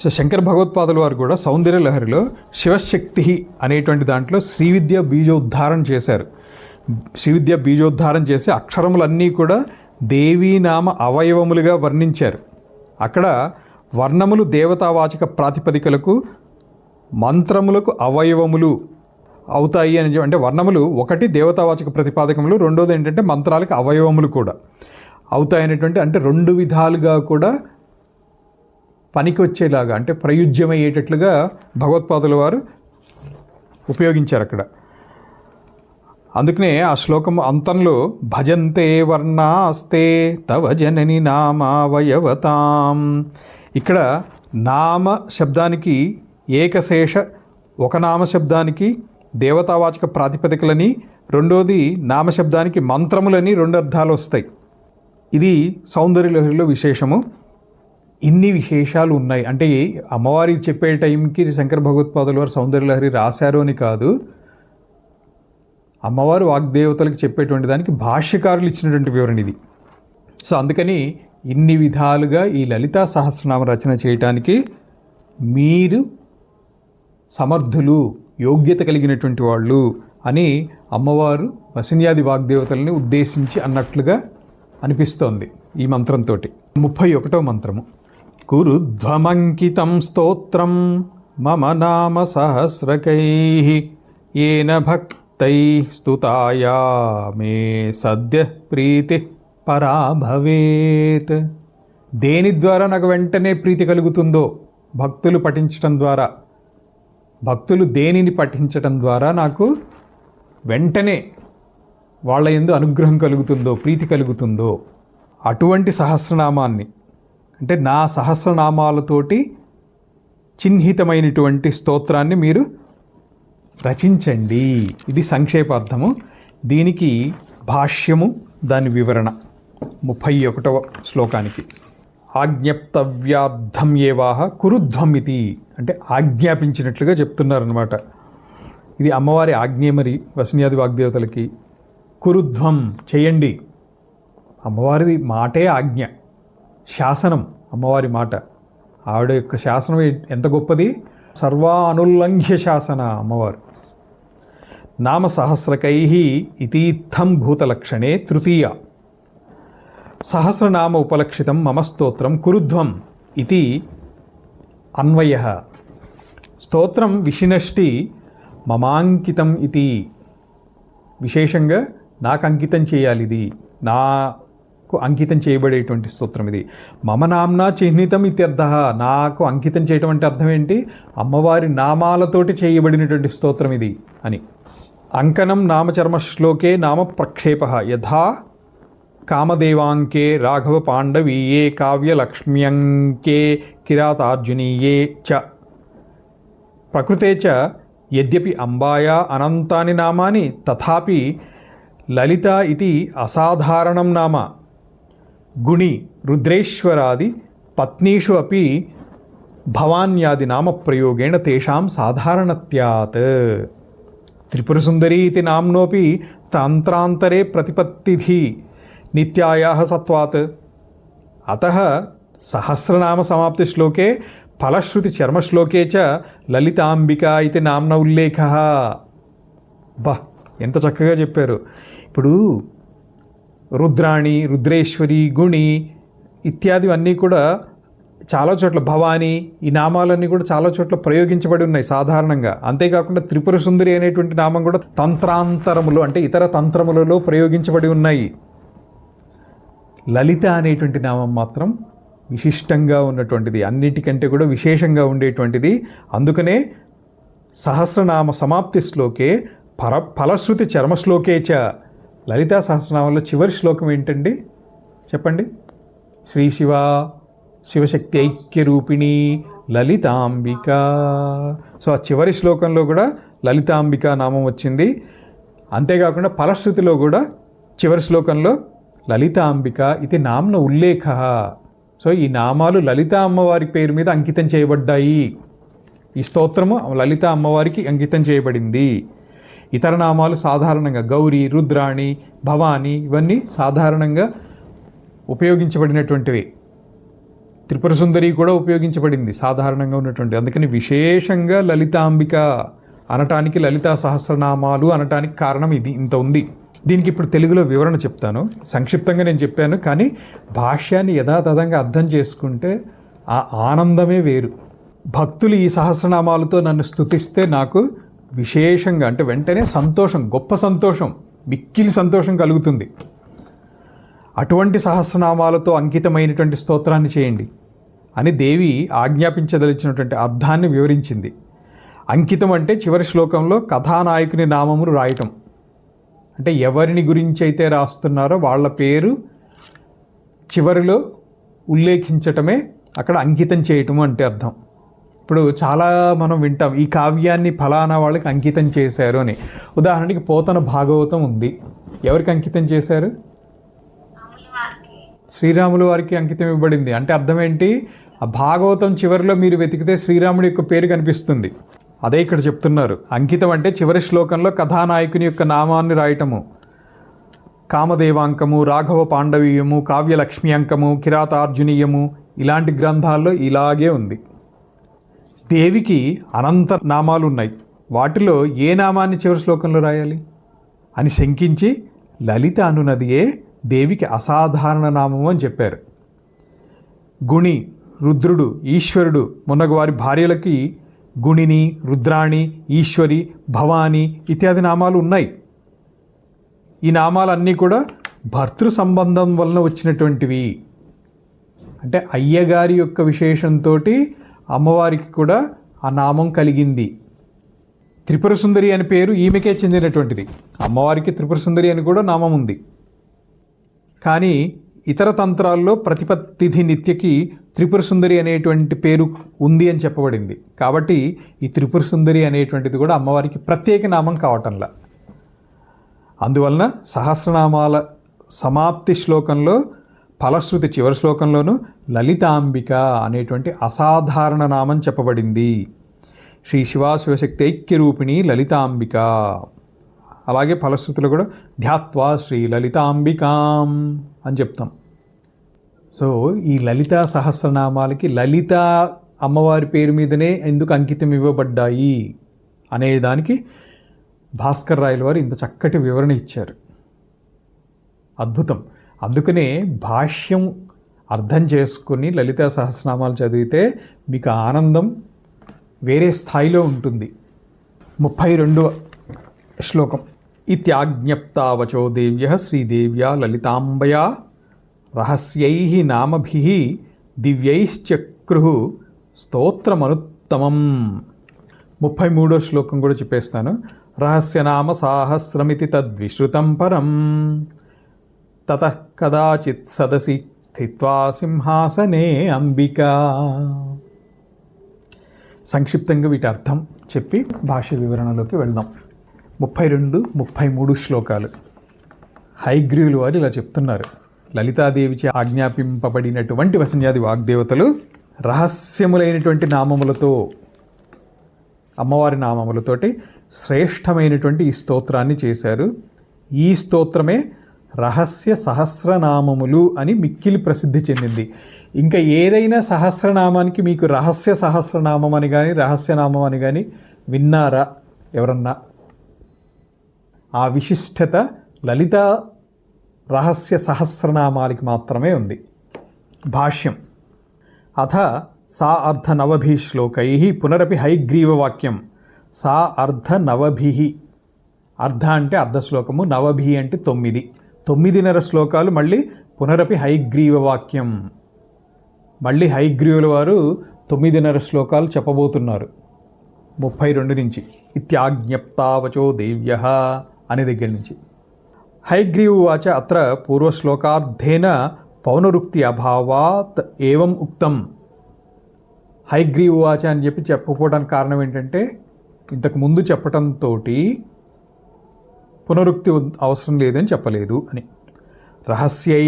సో శంకర భగవత్పాదుల వారు కూడా సౌందర్య లహరిలో శివశక్తి అనేటువంటి దాంట్లో శ్రీవిద్య బీజోద్ధారణ చేశారు. శ్రీవిద్య బీజోద్ధారం చేసి అక్షరములన్నీ కూడా దేవీనామ అవయవములుగా వర్ణించారు. అక్కడ వర్ణములు దేవతావాచక ప్రాతిపదికలకు, మంత్రములకు అవయవములు అవుతాయి అని అంటే వర్ణములు ఒకటి దేవతావాచక ప్రతిపాదకములు, రెండోది ఏంటంటే మంత్రాలకు అవయవములు కూడా అవుతాయనేటువంటి అంటే 2 విధాలుగా కూడా పనికి వచ్చేలాగా అంటే ప్రయుజ్యమయ్యేటట్లుగా భగవత్పాదుల వారు ఉపయోగించారు అక్కడ. అందుకనే ఆ శ్లోకం అంతంలో భజంతే వర్ణాస్తే తవ జనని నామావయవతాం, ఇక్కడ నామ శబ్దానికి ఏకశేష ఒక నామ శబ్దానికి దేవతావాచక ప్రాతిపదికలని, రెండోది నామశబ్దానికి మంత్రములని 2 అర్థాలు వస్తాయి. ఇది సౌందర్యలహరిలో విశేషము. ఇన్ని విశేషాలు ఉన్నాయి అంటే అమ్మవారి చెప్పే టైంకి శంకర భగవత్పాదుల వారు సౌందర్యలహరి రాశారు అని కాదు, అమ్మవారు వాగ్దేవతలకు చెప్పేటువంటి దానికి భాష్యకారులు ఇచ్చినటువంటి వివరణ ఇది. సో అందుకని ఇన్ని విధాలుగా ఈ లలితా సహస్రనామ రచన చేయటానికి మీరు సమర్థులు, యోగ్యత కలిగినటువంటి వాళ్ళు అని అమ్మవారు వసిన్యాది వాగ్దేవతల్ని ఉద్దేశించి అన్నట్లుగా అనిపిస్తోంది ఈ మంత్రంతో. 31వ మంత్రము. కురుధ్వమంకితం స్తోత్రం మమ నామ సహస్రకైః ఏన భక్తై స్తుతాయా మే సద్య ప్రీతి పరా భవేత్. దేని ద్వారా నాకు వెంటనే ప్రీతి కలుగుతుందో, భక్తులు పఠించటం ద్వారా, భక్తులు దేనిని పఠించటం ద్వారా నాకు వెంటనే వాళ్ళ యందు అనుగ్రహం కలుగుతుందో, ప్రీతి కలుగుతుందో అటువంటి సహస్రనామాన్ని, అంటే నా సహస్రనామాలతోటి చిహ్నితమైనటువంటి స్తోత్రాన్ని మీరు రచించండి. ఇది సంక్షేపార్థము. దీనికి భాష్యము, దాని వివరణ 31వ శ్లోకానికి. ఆజ్ఞప్తవ్యార్థం ఏవాహ కురుధ్వం ఇది, అంటే ఆజ్ఞాపించినట్లుగా చెప్తున్నారనమాట. ఇది అమ్మవారి ఆజ్ఞే. మరి వసిన్యాది వాగ్దేవతలకి కురుధ్వం చేయండి. అమ్మవారిది మాటే ఆజ్ఞ, శాసనం అమ్మవారి మాట. ఆవిడ యొక్క శాసనం ఎంత గొప్పది! సర్వానుల్లంఘ్య శాసన అమ్మవారు. నామ సహస్రకైః ఇతీత్థం భూతలక్షణే తృతీయ. సహస్రనామ ఉపలక్షితం మమ స్తోత్రం కురుధ్వం ఇది అన్వయః. స్తోత్రం విషినష్టి మమాంకితం ఇది, విశేషంగా నాకు అంకితం చేయాలి, ఇది నాకు అంకితం చేయబడేటువంటి స్తోత్రం ఇది. మమ నామ్నా చిహ్నితం ఇత్యర్థః. నాకు అంకితం చేయటం అంటే అర్థం ఏంటి? అమ్మవారి నామాలతోటి చేయబడినటువంటి స్తోత్రం ఇది అని. అంకనం నామచర్మ శ్లోకే నామ ప్రక్షేపః యథా కామదేవాంకే రాఘవ పాండవీయే కావ్యలక్ష్మ్యంకే కిరాతార్జునీయే చ. ప్రకృతే చ యద్యపి అంబాయా అనంతాని నామాని తథాపి లలిత ఇది అసాధారణం నామ. గుణి రుద్రేశ్వరాది పత్నీషు అపి భవాన్యాది నామ ప్రయోగేణ తేషాం సాధారణత్యాత్. త్రిపురసుందరీ ఇది నామ్నోపి తంత్రాంతరే ప్రతిపత్తిధి నిత్యాయాః సత్వాత్. అతః సహస్రనామ సమాప్తి శ్లోకే ఫలశ్రుతి చర్మశ్లోకే చ లలితాంబికా ఇది నామ్న ఉల్లేఖః. బా, ఎంత చక్కగా చెప్పారు. ఇప్పుడు రుద్రాణి, రుద్రేశ్వరి, గుణి ఇత్యాదివన్నీ కూడా చాలా చోట్ల, భవానీ, ఈ నామాలన్నీ కూడా చాలా చోట్ల ప్రయోగించబడి ఉన్నాయి సాధారణంగా. అంతేకాకుండా త్రిపుర సుందరి అనేటువంటి నామం కూడా తంత్రాంతరములు, అంటే ఇతర తంత్రములలో ప్రయోగించబడి ఉన్నాయి. లలిత అనేటువంటి నామం మాత్రం విశిష్టంగా ఉన్నటువంటిది, అన్నిటికంటే కూడా విశేషంగా ఉండేటువంటిది. అందుకనే సహస్రనామ సమాప్తి శ్లోకే ఫలశ్రుతి చర్మశ్లోకే చ. లలితా సహస్రనామంలో చివరి శ్లోకం ఏంటండి చెప్పండి? శ్రీశివ శివశక్తి ఐక్యరూపిణి లలితాంబిక. సో ఆ చివరి శ్లోకంలో కూడా లలితాంబిక నామం వచ్చింది. అంతేకాకుండా ఫలశ్రుతిలో కూడా చివరి శ్లోకంలో లలితాంబిక ఇది నామ్న ఉల్లేఖ. సో ఈ నామాలు లలితా అమ్మవారి పేరు మీద అంకితం చేయబడ్డాయి. ఈ స్తోత్రము లలితా అమ్మవారికి అంకితం చేయబడింది. ఇతర నామాలు సాధారణంగా గౌరీ, రుద్రాణి, భవాని ఇవన్నీ సాధారణంగా ఉపయోగించబడినటువంటివి. త్రిపుర సుందరి కూడా ఉపయోగించబడింది సాధారణంగా ఉన్నటువంటి. అందుకని విశేషంగా లలితాంబిక అనటానికి, లలితా సహస్రనామాలు అనటానికి కారణం ఇది, ఇంత ఉంది. దీనికి ఇప్పుడు తెలుగులో వివరణ చెప్తాను. సంక్షిప్తంగా నేను చెప్పాను, కానీ భాష్యాన్ని యథాతథంగా అర్థం చేసుకుంటే ఆ ఆనందమే వేరు. భక్తులు ఈ సహస్రనామాలతో నన్ను స్తుతిస్తే నాకు విశేషంగా, అంటే వెంటనే సంతోషం, గొప్ప సంతోషం, మిక్కిలి సంతోషం కలుగుతుంది. అటువంటి సహస్రనామాలతో అంకితమైనటువంటి స్తోత్రాన్ని చేయండి అని దేవి ఆజ్ఞాపించదలిచినటువంటి అర్థాన్ని వివరించింది. అంకితం అంటే చివరి శ్లోకంలో కథానాయకుని నామమును రాయటం, అంటే ఎవరిని గురించి అయితే రాస్తున్నారో వాళ్ళ పేరు చివరిలో ఉల్లేఖించటమే అక్కడ అంకితం చేయటము అంటే అర్థం. ఇప్పుడు చాలా మనం వింటాం, ఈ కావ్యాన్ని ఫలానా వాళ్ళకి అంకితం చేశారు అని. ఉదాహరణకి పోతన భాగవతం ఉంది, ఎవరికి అంకితం చేశారు? శ్రీరాముల వారికి అంకితం ఇవ్వబడింది. అంటే అర్థం ఏంటి? ఆ భాగవతం చివరిలో మీరు వెతికితే శ్రీరాముడి యొక్క పేరు కనిపిస్తుంది. అదే ఇక్కడ చెప్తున్నారు. అంకితం అంటే చివరి శ్లోకంలో కథానాయకుని యొక్క నామాన్ని రాయటము. కామదేవాంకము, రాఘవ పాండవీయము, కావ్యలక్ష్మి అంకము, కిరాతార్జునీయము ఇలాంటి గ్రంథాల్లో ఇలాగే ఉంది. దేవికి అనంత నామాలు ఉన్నాయి, వాటిలో ఏ నామాన్ని చివరి శ్లోకంలో రాయాలి అని శంకించి లలిత అనునదియే దేవికి అసాధారణ నామము అని చెప్పారు. గుణి, రుద్రుడు, ఈశ్వరుడు మున్నగు వారి భార్యలకి గుణిని, రుద్రాణి, ఈశ్వరి, భవాని ఇత్యాది నామాలు ఉన్నాయి. ఈ నామాలన్నీ కూడా భర్తృ సంబంధం వలన వచ్చినటువంటివి. అంటే అయ్యగారి యొక్క విశేషంతో అమ్మవారికి కూడా ఆ నామం కలిగింది. త్రిపుర సుందరి అనే పేరు ఈమెకే చెందినటువంటిది. అమ్మవారికి త్రిపుర సుందరి అని కూడా నామం ఉంది. కానీ ఇతర తంత్రాల్లో ప్రతిపత్తిథి నిత్యకి త్రిపుర సుందరి అనేటువంటి పేరు ఉంది అని చెప్పబడింది. కాబట్టి ఈ త్రిపుర సుందరి అనేటువంటిది కూడా అమ్మవారికి ప్రత్యేక నామం కావటంలా. అందువలన సహస్రనామాల సమాప్తి శ్లోకంలో ఫలశ్రుతి చివరి శ్లోకంలోనూ లలితాంబిక అనేటువంటి అసాధారణ నామం చెప్పబడింది. శ్రీ శివాశివశక్తి ఐక్యరూపిణి లలితాంబిక. అలాగే ఫలశ్రుతిలో కూడా ధ్యాత్వా శ్రీ లలితాంబికాం అని చెప్తాం. సో ఈ లలితా సహస్రనామాలకి లలిత అమ్మవారి పేరు మీదనే ఎందుకు అంకితం ఇవ్వబడ్డాయి అనే దానికి భాస్కర్ రాయల వారు ఇంత చక్కటి వివరణ ఇచ్చారు. అద్భుతం. అందుకనే భాష్యం అర్థం చేసుకుని లలితా సహస్రనామాలు చదివితే మీకు ఆనందం వేరే స్థాయిలో ఉంటుంది. 32వ శ్లోకం. ఇత్యాజ్ఞప్తావచో దేవ్య శ్రీదేవ్యా లలితాంబయా రహస్యై నామభిః దివ్యైశ్చక్రు స్తోత్రమనుత్తమం. 33వ శ్లోకం కూడా చెప్పేస్తాను. రహస్యనామ సాహస్రమితి తద్విశ్రుతం పరం తతః కదాచిత్ సదసి స్థిత్వా సింహాసనే అంబికా. సంక్షిప్తంగా వీటి అర్థం చెప్పి భాష్య వివరణలోకి వెళ్దాం. 32, 33 శ్లోకాలు. హైగ్రీవులు వారు ఇలా చెప్తున్నారు. లలితాదేవిచే ఆజ్ఞాపింపబడినటువంటి వసన్యాది వాగ్దేవతలు రహస్యములైనటువంటి నామములతో, అమ్మవారి నామములతోటి శ్రేష్టమైనటువంటి ఈ స్తోత్రాన్ని చేశారు. ఈ స్తోత్రమే రహస్య సహస్రనామములు అని మిక్కిలి ప్రసిద్ధి చెందింది. ఇంకా ఏదైనా సహస్రనామానికి మీకు రహస్య సహస్రనామం అని కానీ రహస్యనామం అని కానీ విన్నారా ఎవరన్నా? ఆ విశిష్టత లలిత రహస్య సహస్రనామాలకి మాత్రమే ఉంది. భాష్యం. అథ సా అర్ధ నవభి శ్లోకై పునరపి హైగ్రీవ వాక్యం. సా అర్ధ నవభి. అర్ధ అంటే అర్ధ శ్లోకము, నవభి అంటే 9. 9.5 శ్లోకాలు మళ్ళీ పునరపి హైగ్రీవ వాక్యం. మళ్ళీ హైగ్రీవుల వారు 9.5 శ్లోకాలు చెప్పబోతున్నారు 32 నుంచి. ఇత్యాజ్ఞప్తావచో దేవ్య అనే దగ్గర నుంచి. హైగ్రీవువాచ అత్ర పూర్వశ్లోకార్థేన పౌనరుక్తి అభావాత్ ఏవం ఉక్తం. హైగ్రీవువాచ అని చెప్పి చెప్పకపోవడానికి కారణం ఏంటంటే ఇంతకు ముందు చెప్పటంతో పునరుక్తి అవసరం లేదని చెప్పలేదు అని. రహస్యై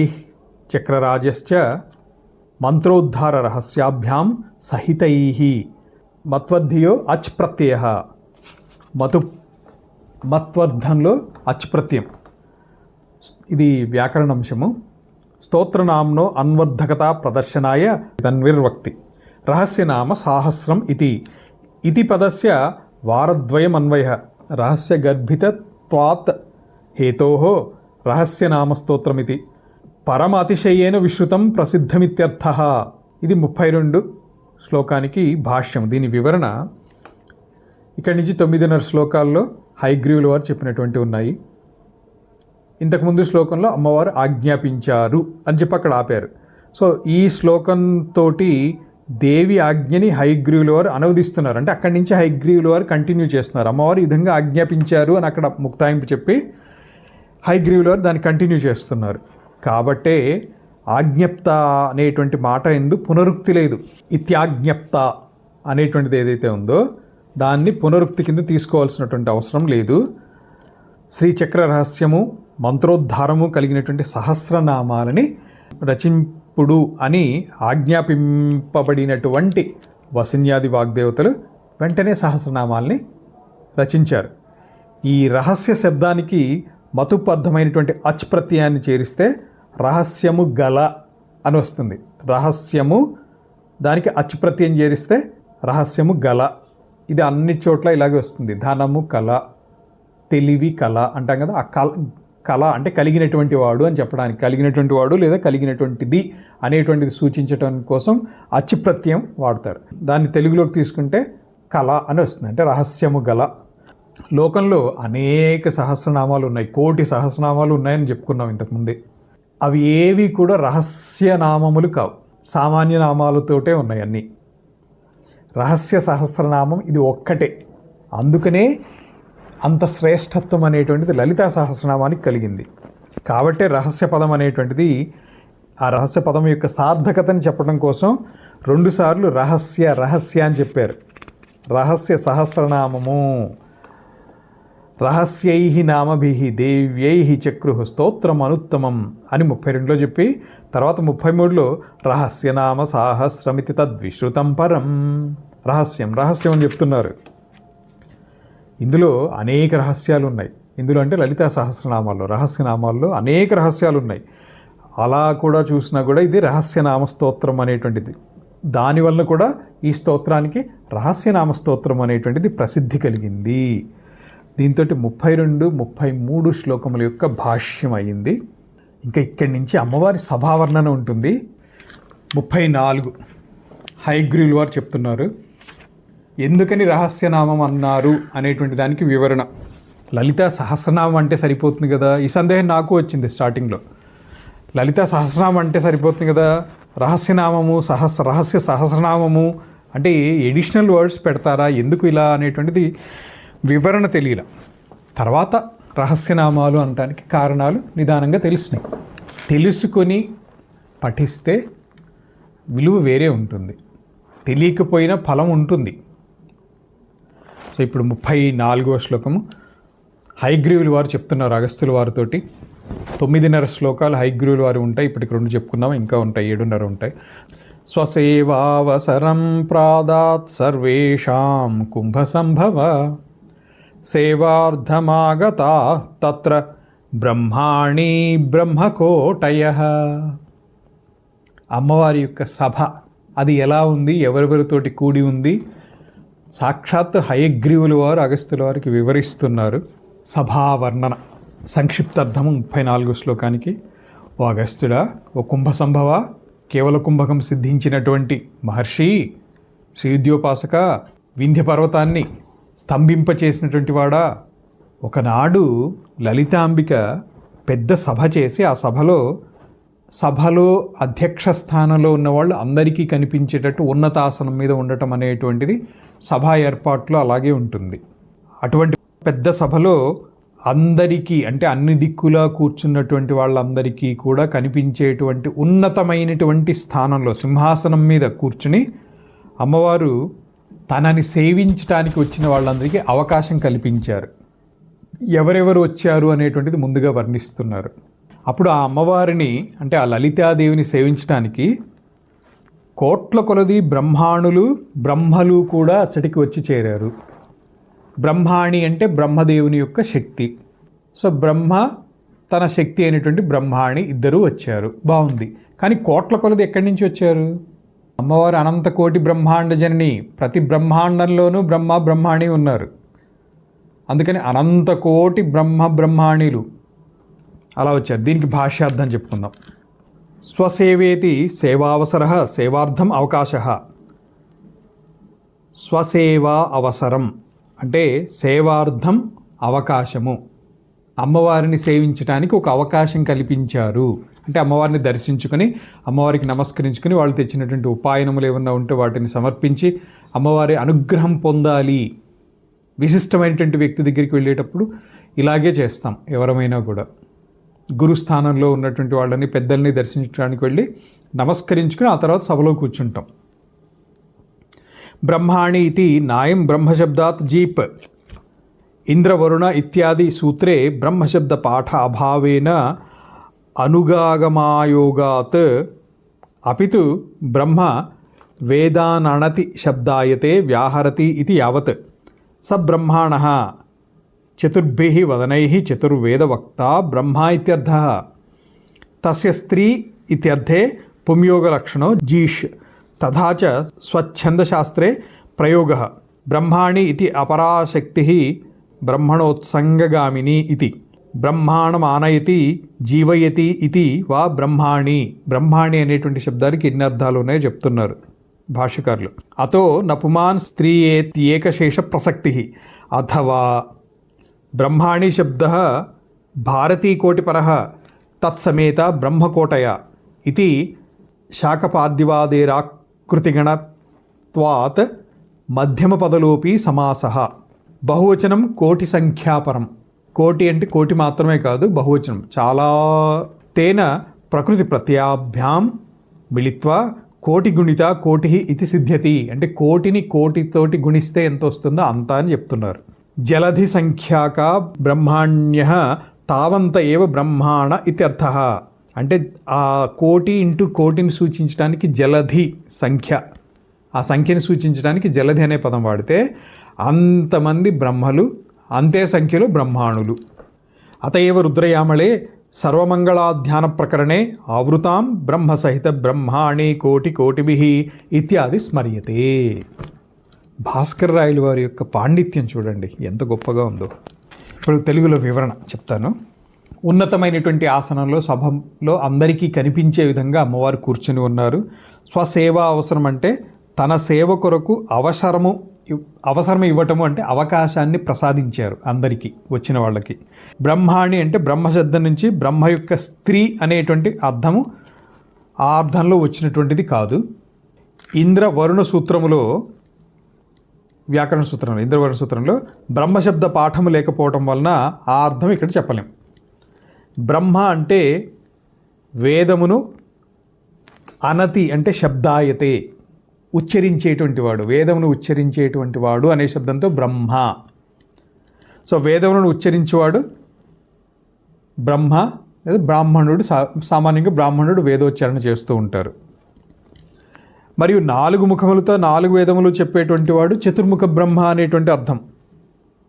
చక్రరాజశ్చ మంత్రోద్ధార రహస్యాభ్యాం సహితై మత్వర్ధియో అచ్ ప్రత్యయ. మత్వర్ధంలో అచ్ ప్రత్యయం. ఇది వ్యాకరణంశము. స్తోత్రనామ్నో అన్వర్ధకత ప్రదర్శనాయ తన్విర్వక్తి. రహస్యనామ సాహస్రం ఇతి పదస్య వారద్వయం అన్వయ. రహస్యగర్భితత్వాత్ హేతోః రహస్యనామస్తోత్రమితి పరమ అతిశయేన విశ్రుతం ప్రసిద్ధమిత్యర్థః. ఇది 32 శ్లోకానికి భాష్యం. దీని వివరణ ఇక్కడి నుంచి 9.5 శ్లోకాల్లో హైగ్రీవుల వారు చెప్పినటువంటి ఉన్నాయి. ఇంతకుముందు శ్లోకంలో అమ్మవారు ఆజ్ఞాపించారు అని చెప్పి అక్కడ ఆపారు. సో ఈ శ్లోకంతో దేవి ఆజ్ఞని హైగ్రీవుల వారు అనువదిస్తున్నారు. అంటే అక్కడి నుంచి హైగ్రీవుల వారు కంటిన్యూ చేస్తున్నారు. అమ్మవారు ఈ విధంగా ఆజ్ఞాపించారు అని అక్కడ ముక్తాయింపు చెప్పి హైగ్రీవుల వారు దాన్ని కంటిన్యూ చేస్తున్నారు. కాబట్టే ఆజ్ఞప్త అనేటువంటి మాట ఎందు పునరుక్తి లేదు. ఇత్యాజ్ఞప్త అనేటువంటిది ఏదైతే ఉందో దాన్ని పునరుక్తి కింద తీసుకోవాల్సినటువంటి అవసరం లేదు. శ్రీచక్ర రహస్యము మంత్రోద్ధారము కలిగినటువంటి సహస్రనామాలని రచింపుడు అని ఆజ్ఞాపింపబడినటువంటి వసిన్యాది వాగ్దేవతలు వెంటనే సహస్రనామాల్ని రచించారు. ఈ రహస్య శబ్దానికి మతుబద్ధమైనటువంటి అచ్ ప్రత్యయాన్ని చేరిస్తే రహస్యము గల అని వస్తుంది. రహస్యము దానికి అచ్ ప్రత్యయం చేరిస్తే రహస్యము గల, ఇది అన్ని చోట్ల ఇలాగే వస్తుంది. ధనము కళ, తెలివి కళ అంటాం కదా. ఆ కళ అంటే కలిగినటువంటి వాడు అని చెప్పడానికి, కలిగినటువంటి వాడు లేదా కలిగినటువంటిది అనేటువంటిది సూచించడం కోసం అచ్చు ప్రత్యయం వాడతారు. దాన్ని తెలుగులోకి తీసుకుంటే కళ అని వస్తుంది, అంటే రహస్యము గల. లోకంలో అనేక సహస్రనామాలు ఉన్నాయి, 1,000,000 సహస్రనామాలు ఉన్నాయని చెప్పుకున్నాం ఇంతకుముందే. అవి ఏవి కూడా రహస్యనామములు కావు, సామాన్య నామాలతోటే ఉన్నాయి అన్నీ. రహస్య సహస్రనామం ఇది ఒక్కటే. అందుకనే అంత శ్రేష్టత్వం అనేటువంటిది లలితా సహస్రనామానికి కలిగింది. కాబట్టే రహస్య పదం అనేటువంటిది, ఆ రహస్య పదం యొక్క సార్థకతని చెప్పడం కోసం 2 సార్లు రహస్య అని చెప్పారు. రహస్య సహస్రనామము రహస్యై నామభి దేవ్యై చక్రు స్తోత్రం అనుత్తమం అని 32లో చెప్పి, తర్వాత 33లో రహస్యనామ సాహస్రమితి తద్విశ్రుతం పరం. రహస్యం అని చెప్తున్నారు. ఇందులో అనేక రహస్యాలు ఉన్నాయి. ఇందులో అంటే లలితా సహస్రనామాల్లో, రహస్యనామాల్లో అనేక రహస్యాలు ఉన్నాయి. అలా కూడా చూసినా కూడా ఇది రహస్యనామ స్తోత్రం అనేటువంటిది. దానివల్ల కూడా ఈ స్తోత్రానికి రహస్యనామ స్తోత్రం అనేటువంటిది ప్రసిద్ధి కలిగింది. దీంతో 32, 33 శ్లోకముల యొక్క భాష్యం అయ్యింది. ఇంకా ఇక్కడి నుంచి అమ్మవారి సభావర్ణన ఉంటుంది. 34 హయగ్రీవుల వారు చెప్తున్నారు ఎందుకని రహస్యనామం అన్నారు అనేటువంటి దానికి వివరణ. లలితా సహస్రనామం అంటే సరిపోతుంది కదా, ఈ సందేహం నాకు వచ్చింది స్టార్టింగ్లో. లలితా సహస్రనామం అంటే సరిపోతుంది కదా, రహస్యనామము రహస్య సహస్రనామము అంటే ఎడిషనల్ వర్డ్స్ పెడతారా, ఎందుకు ఇలా అనేటువంటిది వివరణ తెలియల. తర్వాత రహస్యనామాలు అనడానికి కారణాలు నిదానంగా తెలిసినాయి. తెలుసుకొని పఠిస్తే విలువ వేరే ఉంటుంది, తెలియకపోయినా ఫలం ఉంటుంది. సో ఇప్పుడు 34వ శ్లోకము హయగ్రీవుల వారు చెప్తున్నారు అగస్త్యుల వారితోటి. 9.5 శ్లోకాలు హయగ్రీవుల వారు ఉంటాయి, ఇప్పటికి 2 చెప్పుకున్నాము, ఇంకా ఉంటాయి, 7.5 ఉంటాయి. స్వసేవావసరం ప్రాదాత్ సర్వేషాం కుంభసంభవ సేవార్థమాగతా తత్ర బ్రహ్మాణి బ్రహ్మకోటయః. అమ్మవారి యొక్క సభ అది ఎలా ఉంది, ఎవరెవరితోటి కూడి ఉంది, సాక్షాత్ హయగ్రీవుల వారు అగస్త్యుల వారికి వివరిస్తున్నారు. సభావర్ణన సంక్షిప్తార్థము 34 శ్లోకానికి. ఓ అగస్త్యుడా, ఓ కుంభ సంభవ, కేవల కుంభకం సిద్ధించినటువంటి మహర్షి, శ్రీవిద్యోపాసక, వింధ్య పర్వతాన్ని స్తంభింపచేసినటువంటి వాడా, ఒకనాడు లలితాంబిక పెద్ద సభ చేసి ఆ సభలో అధ్యక్ష స్థానంలో ఉన్నవాళ్ళు అందరికీ కనిపించేటట్టు ఉన్నతాసనం మీద ఉండటం అనేటువంటిది సభా ఏర్పాట్లో అలాగే ఉంటుంది. అటువంటి పెద్ద సభలో అందరికీ అంటే అన్ని దిక్కులా కూర్చున్నటువంటి వాళ్ళందరికీ కూడా కనిపించేటువంటి ఉన్నతమైనటువంటి స్థానంలో సింహాసనం మీద కూర్చుని అమ్మవారు తనని సేవించడానికి వచ్చిన వాళ్ళందరికీ అవకాశం కల్పించారు. ఎవరెవరు వచ్చారు అనేటువంటిది ముందుగా వర్ణిస్తున్నారు. అప్పుడు ఆ అమ్మవారిని అంటే ఆ లలితాదేవిని సేవించడానికి కోట్ల కొలది బ్రహ్మలు కూడా అచ్చటికి వచ్చి చేరారు. బ్రహ్మాణి అంటే బ్రహ్మదేవుని యొక్క శక్తి. సో బ్రహ్మ తన శక్తి అయినటువంటి బ్రహ్మాణి ఇద్దరూ వచ్చారు, బాగుంది. కానీ కోట్ల కొలది ఎక్కడి నుంచి వచ్చారు? అమ్మవారు అనంత కోటి బ్రహ్మాండ జనని, ప్రతి బ్రహ్మాండంలోనూ బ్రహ్మాణి ఉన్నారు. అందుకని అనంత కోటి బ్రహ్మాణీలు అలా వచ్చారు. దీనికి భాష్యార్థం చెప్పుకుందాం. స్వసేవేతి సేవావసర సేవార్థం అవకాశ. స్వసేవా అవసరం అంటే సేవార్థం అవకాశము, అమ్మవారిని సేవించడానికి ఒక అవకాశం కల్పించారు. అంటే అమ్మవారిని దర్శించుకొని అమ్మవారికి నమస్కరించుకొని వాళ్ళు తెచ్చినటువంటి ఉపాయనములు ఏమన్నా ఉంటే వాటిని సమర్పించి అమ్మవారి అనుగ్రహం పొందాలి. విశిష్టమైనటువంటి వ్యక్తి దగ్గరికి వెళ్ళేటప్పుడు ఇలాగే చేస్తాం. ఎవరమైనా కూడా గురుస్థానంలో ఉన్నటువంటి వాళ్ళని పెద్దల్ని దర్శించడానికి వెళ్ళి నమస్కరించుకుని ఆ తర్వాత సభలో కూర్చుంటాం. బ్రహ్మాణి ఇది నాయం బ్రహ్మశబ్దాత్ జీప్ ఇంద్రవరుణ ఇత్యాది సూత్రే బ్రహ్మశబ్ద పాఠ అభావేన అనుగాగమాయోగాత్ అపితు బ్రహ్మ వేదానణతి శబ్దాయతే వ్యాహరతి ఇది యావత్ స బ్రహ్మాణః చతుర్భిః వదనైః చతుర్వేదవక్త బ్రహ్మ ఇత్యర్థః. తస్య స్త్రీ ఇత్యర్థే పుంయోగలక్షణో జీష్ తథా చ స్వచ్ఛందశాస్త్రే ప్రయోగ బ్రహ్మాణి ఇది అపరాశక్తి బ్రహ్మణోత్సంగగామిని ఇది బ్రహ్మాణమానయతి జీవయతి ఇది వా బ్రహ్మాణి. బ్రహ్మాణి అనేటువంటి శబ్దానికి ఎన్ని అర్థాలు ఉన్నాయో చెప్తున్నారు భాష్యకారులు. అతో నపుమాన్ స్త్రీయేత్యేకశేష ప్రసక్తి అథవా బ్రహ్మాణి శబ్ద భారతీకోటిపరః తత్సమేత బ్రహ్మకోటయ ఇది శాకపాద్యవాదేరాకృతిగణత్వాత్ మధ్యమపదలోపి సమాసః. బహువచనం కోటి సంఖ్యాపరం. కోటి అంటే కోటి మాత్రమే కాదు, బహువచనం చాలా. తేన ప్రకృతి ప్రత్యాభ్యాం మిళిత్వా కోటి గుణిత కోటి ఇది సిద్ధ్యతి. అంటే కోటిని కోటితోటి గుణిస్తే ఎంత వస్తుందో అంత అని చెప్తున్నారు. జలధి సంఖ్యాక బ్రహ్మాణ్య తావంత ఏవ బ్రహ్మాణ ఇత్యర్థః. అంటే ఆ కోటి ఇంటూ కోటిని సూచించడానికి జలధి సంఖ్య, ఆ సంఖ్యను సూచించడానికి జలధి అనే పదం వాడితే అంతమంది బ్రహ్మలు, అంతే సంఖ్యలో బ్రహ్మాణులు. అతయేవ రుద్రయామళే సర్వమంగళాధ్యాన ప్రకరణే ఆవృతాం బ్రహ్మసహిత బ్రహ్మాణి కోటి కోటిభిః ఇత్యాది స్మర్యతే. భాస్కర్ రాయలు వారి యొక్క పాండిత్యం చూడండి ఎంత గొప్పగా ఉందో. ఇప్పుడు తెలుగులో వివరణ చెప్తాను. ఉన్నతమైనటువంటి ఆసనంలో సభలో అందరికీ కనిపించే విధంగా అమ్మవారు కూర్చుని ఉన్నారు. స్వసేవ అవసరం అంటే తన సేవ కొరకు అవసరం ఇవ్వటము అంటే అవకాశాన్ని ప్రసాదించారు అందరికీ వచ్చిన వాళ్ళకి. బ్రహ్మాణి అంటే బ్రహ్మశబ్దం నుంచి బ్రహ్మ యొక్క స్త్రీ అనేటువంటి అర్థము ఆ అర్థంలో వచ్చినటువంటిది కాదు. ఇంద్రవరుణ సూత్రములో, వ్యాకరణ సూత్రంలో, ఇంద్రవరుణ సూత్రంలో బ్రహ్మశబ్ద పాఠము లేకపోవటం వలన ఆ అర్థం ఇక్కడ చెప్పలేం. బ్రహ్మ అంటే వేదమును, అనతి అంటే శబ్దాయతే ఉచ్చరించేటువంటి వాడు, వేదమును ఉచ్చరించేటువంటి వాడు అనే శబ్దంతో బ్రహ్మ. సో వేదములను ఉచ్చరించేవాడు బ్రహ్మ లేదా బ్రాహ్మణుడు. సామాన్యంగా బ్రాహ్మణుడు వేదోచ్చారణ చేస్తూ ఉంటారు. మరియు 4 ముఖములతో 4 వేదములు చెప్పేటువంటి వాడు చతుర్ముఖ బ్రహ్మ అనేటువంటి అర్థం.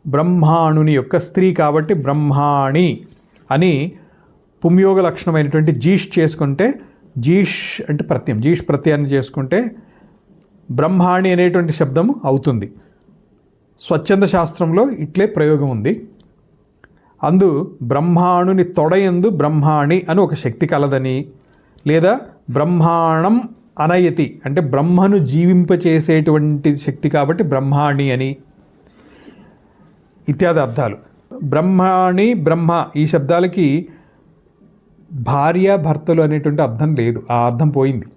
బ్రహ్మాణుని యొక్క స్త్రీ కాబట్టి బ్రహ్మాణి అని పుంయోగ లక్షణమైనటువంటి జీష్ చేసుకుంటే, జీష్ అంటే ప్రత్యయం, జీష్ ప్రత్యయాన్ని చేసుకుంటే బ్రహ్మాణి అనేటువంటి శబ్దము అవుతుంది. స్వచ్ఛంద శాస్త్రంలో ఇట్లే ప్రయోగం ఉంది. అందు బ్రహ్మాణుని తొడయందు బ్రహ్మాణి అని ఒక శక్తి కలదని, లేదా బ్రహ్మాణం అనయతి అంటే బ్రహ్మను జీవింపచేసేటువంటి శక్తి కాబట్టి బ్రహ్మాణి అని ఇత్యాది అర్థాలు. బ్రహ్మాణి, బ్రహ్మ ఈ శబ్దాలకి భార్య భర్తలు అనేటువంటి అర్థం లేదు, ఆ అర్థం పోయింది.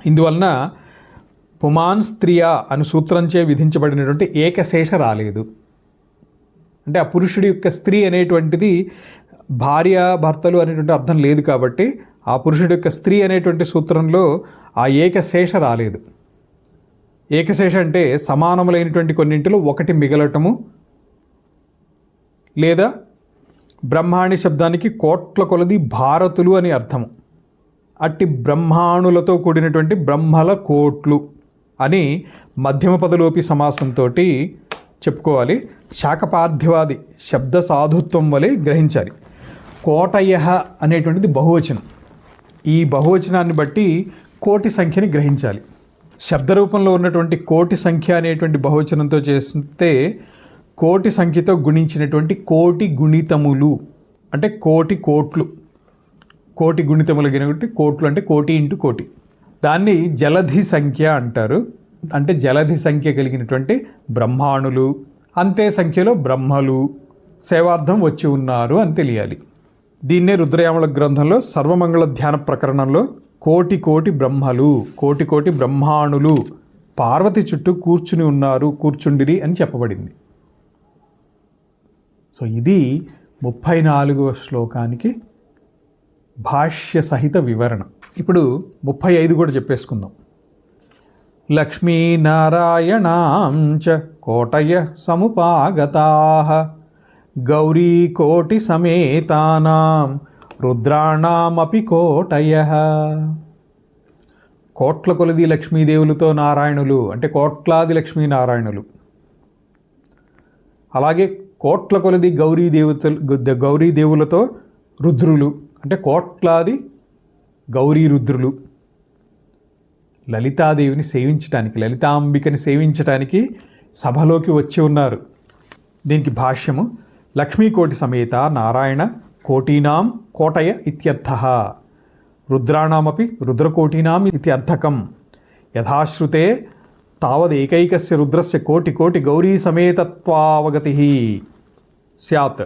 ఇందువలన పుమాన్ స్త్రియా అని సూత్రంచే విధించబడినటువంటి ఏకశేష రాలేదు. అంటే ఆ పురుషుడి యొక్క స్త్రీ అనేటువంటిది భార్య భర్తలు అనేటువంటి అర్థం లేదు కాబట్టి ఆ పురుషుడి యొక్క స్త్రీ అనేటువంటి సూత్రంలో ఆ ఏకశేష రాలేదు. ఏకశేష అంటే సమానములైనటువంటి కొన్నింటిలో ఒకటి మిగలటము, లేదా బ్రహ్మాణి శబ్దానికి కోట్ల కొలది భారతులు అని అర్థము. అట్టి బ్రహ్మాణులతో కూడినటువంటి బ్రహ్మల కోట్లు అని మధ్యమ పదలోపి సమాసంతో చెప్పుకోవాలి. శాకపార్థివాది శబ్ద సాధుత్వం వలె గ్రహించాలి. కోటయ అనేటువంటిది బహువచనం. ఈ బహువచనాన్ని బట్టి కోటి సంఖ్యని గ్రహించాలి. శబ్ద రూపంలో ఉన్నటువంటి కోటి సంఖ్య అనేటువంటి బహువచనంతో చేస్తే కోటి సంఖ్యతో గుణించినటువంటి కోటి గుణితములు అంటే కోటి కోట్లు. కోటి గుణితములు గినటువంటి కోట్లు అంటే కోటి ఇంటూ కోటి. దాన్ని జలధి సంఖ్య అంటారు. అంటే జలధి సంఖ్య కలిగినటువంటి బ్రహ్మాణులు, అంతే సంఖ్యలో బ్రహ్మలు సేవార్థం వచ్చి ఉన్నారు అని తెలియాలి. దీన్నే రుద్రయామల గ్రంథంలో సర్వమంగళ ధ్యాన ప్రకరణంలో కోటి కోటి బ్రహ్మలు, కోటి కోటి బ్రహ్మాణులు పార్వతి చుట్టూ కూర్చుని ఉన్నారు, కూర్చుండిరి అని చెప్పబడింది. సో ఇది 34వ శ్లోకానికి భాష్య సహిత వివరణ. ఇప్పుడు 35 కూడా చెప్పేసుకుందాం. లక్ష్మీనారాయణాం చ కోటయ సముపాగతాః గౌరీ కోటి సమేతానాం రుద్రాణామపి కోటయః. కోట్ల కొలది లక్ష్మీదేవులతో నారాయణులు అంటే కోట్లాది లక్ష్మీనారాయణులు, అలాగే కోట్ల కొలది గౌరీదేవులతో రుద్రులు అంటే కోట్లాది గౌరీ రుద్రులు, లలితాదేవిని సేవించటానికి, లలితాంబికని సేవించటానికి సభలోకి వచ్చి ఉన్నారు. దీనికి భాష్యము లక్ష్మీకోటి సమేత నారాయణ కోటీనాం కోటయ ఇత్యర్థః రుద్రాణమపి రుద్రకోటీనాం ఇది అర్థకం యథాశ్రుతే తావదేకైకస్య రుద్రస్య కోటి కోటి గౌరీ సమేతత్వావగతి స్యాత్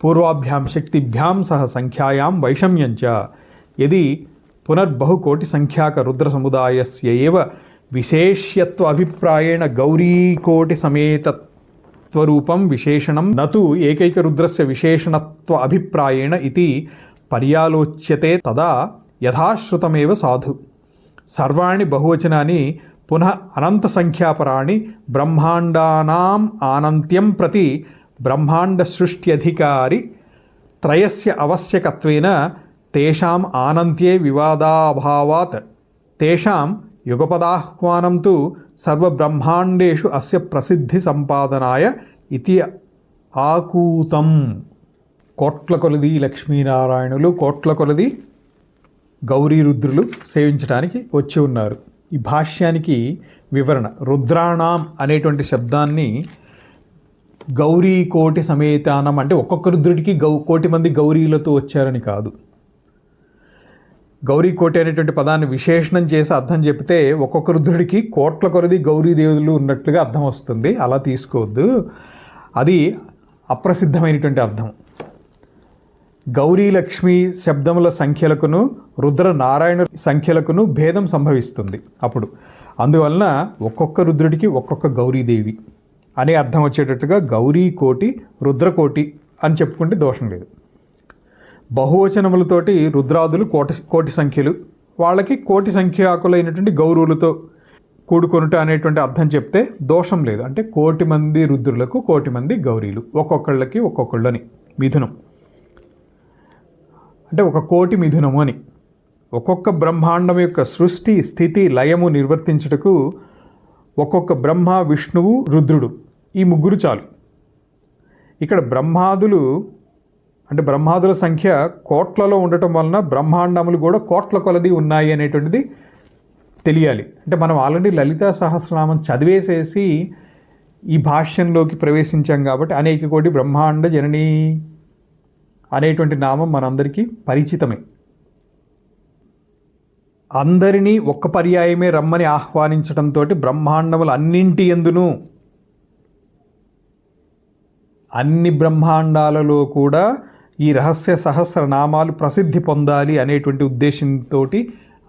పూర్వాభ్యాం శక్తిభ్యాం సహ సంఖ్యాయాం వైషమ్యం చ యది పునర్బహుకోటి సంఖ్యాక రుద్ర సముదాయస్య ఏవ విశేష్యత్వ అభిప్రాయేణ గౌరీకోటి సమేతత్వరూపం విశేషణం నతు ఏకైక రుద్రస్య విశేషణత్వ అభిప్రాయేణ ఇతి పర్యాలోచ్యతే తదా యథాశ్రుతమేవ సాధు. సర్వాణి బహువచనాని పునః అనంత సంఖ్యాపరాణి బ్రహ్మాండానాం ఆనంత్యం ప్రతి బ్రహ్మాండ సృష్ట్యధికారి త్రయస్య అవశ్యకత్వేన తేషాం ఆనంత్యే వివాదాభావాత్ తేషాం యుగపదాహ్వానం తు సర్వబ్రహ్మాండేషు అస్య ప్రసిద్ధి సంపాదనాయ ఇతి ఆకూతం. కోట్ల కొలది లక్ష్మీనారాయణులు, కోట్ల కొలది గౌరీ రుద్రులు సేవించడానికి వచ్చి ఉన్నారు. ఈ భాష్యానికి వివరణ రుద్రాణం అనేటువంటి శబ్దాన్ని గౌరీ కోటి సమేతానం అంటే ఒక్కొక్క రుద్రుడికి కోటి మంది గౌరీలతో వచ్చారని కాదు. గౌరీ కోటి అనేటువంటి పదాన్ని విశేషణం చేసి అర్థం చెప్తే ఒక్కొక్క రుద్రుడికి కోట్ల కొలది గౌరీ దేవుళ్ళు ఉన్నట్లుగా అర్థం వస్తుంది. అలా తీసుకోవద్దు, అది అప్రసిద్ధమైనటువంటి అర్థం. గౌరీ లక్ష్మీ శబ్దముల సంఖ్యలకును రుద్ర నారాయణ సంఖ్యలకును భేదం సంభవిస్తుంది. అప్పుడు అందువలన ఒక్కొక్క రుద్రుడికి ఒక్కొక్క గౌరీదేవి అనే అర్థం వచ్చేటట్టుగా గౌరీ కోటి రుద్రకోటి అని చెప్పుకుంటే దోషం లేదు. బహువచనములతోటి రుద్రాదులు కోటి సంఖ్యలు, వాళ్ళకి కోటి సంఖ్యాకులైనటువంటి గౌరువులతో కూడుకొనుట అనేటువంటి అర్థం చెప్తే దోషం లేదు. అంటే కోటి మంది రుద్రులకు కోటి మంది గౌరీలు, ఒక్కొక్కళ్ళకి ఒక్కొక్కళ్ళని మిథునం అంటే ఒక కోటి మిథునము అని. ఒక్కొక్క బ్రహ్మాండం యొక్క సృష్టి స్థితి లయము నిర్వర్తించుటకు ఒక్కొక్క బ్రహ్మ విష్ణువు రుద్రుడు ఈ ముగ్గురు చాలు. ఇక్కడ బ్రహ్మాదులు అంటే బ్రహ్మాదుల సంఖ్య కోట్లలో ఉండటం వలన బ్రహ్మాండములు కూడా కోట్ల కొలది ఉన్నాయి అనేటువంటిది తెలియాలి. అంటే మనం ఆల్రెడీ లలితా సహస్రనామం చదివేసేసి ఈ భాష్యంలోకి ప్రవేశించాం కాబట్టి అనేక కోటి బ్రహ్మాండ జననీ అనేటువంటి నామం మనందరికీ పరిచితమే. అందరినీ ఒక్క పర్యాయమే రమ్మని ఆహ్వానించడంతో బ్రహ్మాండములు అన్నింటి యందును అన్ని బ్రహ్మాండాలలో కూడా ఈ రహస్య సహస్రనామాలు ప్రసిద్ధి పొందాలి అనేటువంటి ఉద్దేశంతో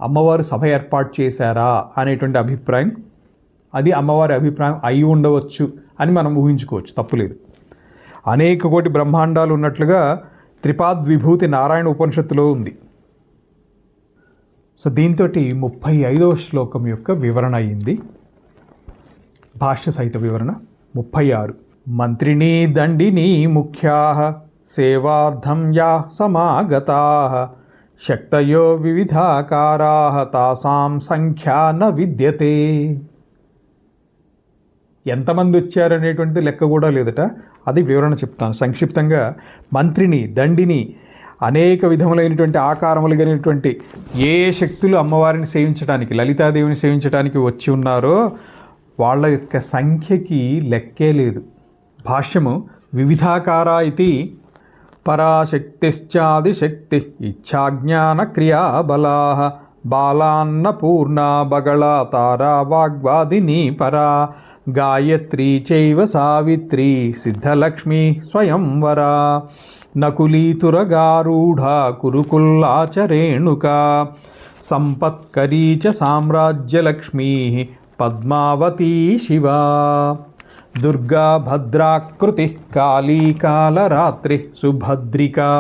అమ్మవారు సభ ఏర్పాటు చేశారా అనేటువంటి అభిప్రాయం, అది అమ్మవారి అభిప్రాయం అయి ఉండవచ్చు అని మనం ఊహించుకోవచ్చు, తప్పులేదు. అనేక కోటి బ్రహ్మాండాలు ఉన్నట్లుగా త్రిపాద్విభూతి నారాయణ ఉపనిషత్తులో ఉంది. సో దీంతో 35వ శ్లోకం యొక్క వివరణ అయింది. భాష్య సహిత వివరణ 36. మంత్రిణీ దండినీ ముఖ్యా సేవార్థం యా సమాగతా శక్తయో వివిధాకారా తాసాం సంఖ్యా న విద్యతే. ఎంతమంది వచ్చారనేటువంటిది లెక్క కూడా లేదట, అది వివరణ చెప్తాను సంక్షిప్తంగా. మంత్రిని దండిని అనేక విధములైనటువంటి ఆకారములు కలిగినటువంటి ఏ శక్తులు అమ్మవారిని సేవించడానికి లలితాదేవిని సేవించడానికి వచ్చి ఉన్నారో వాళ్ళ యొక్క సంఖ్యకి లెక్కే లేదు. భాష్యము వివిధాకారా ఇది పరాశక్తిశ్చాదిశక్తి ఇచ్ఛాజ్ఞాన క్రియాబలా బాలాన్నపూర్ణా బగళా తారా వాగ్వాదిని పరా గాయత్రీ చైవ సావిత్రీ సిద్ధలక్ష్మీ స్వయంవరా నకులీతురగారూఢా కురుకుల్లాచరేణుకా సంపత్కరీ చ సామ్రాజ్యలక్ష్మీ పద్మావతీ శివా దుర్గా భద్రాకృతి కాళీ కాలరాత్రి సుభద్రికా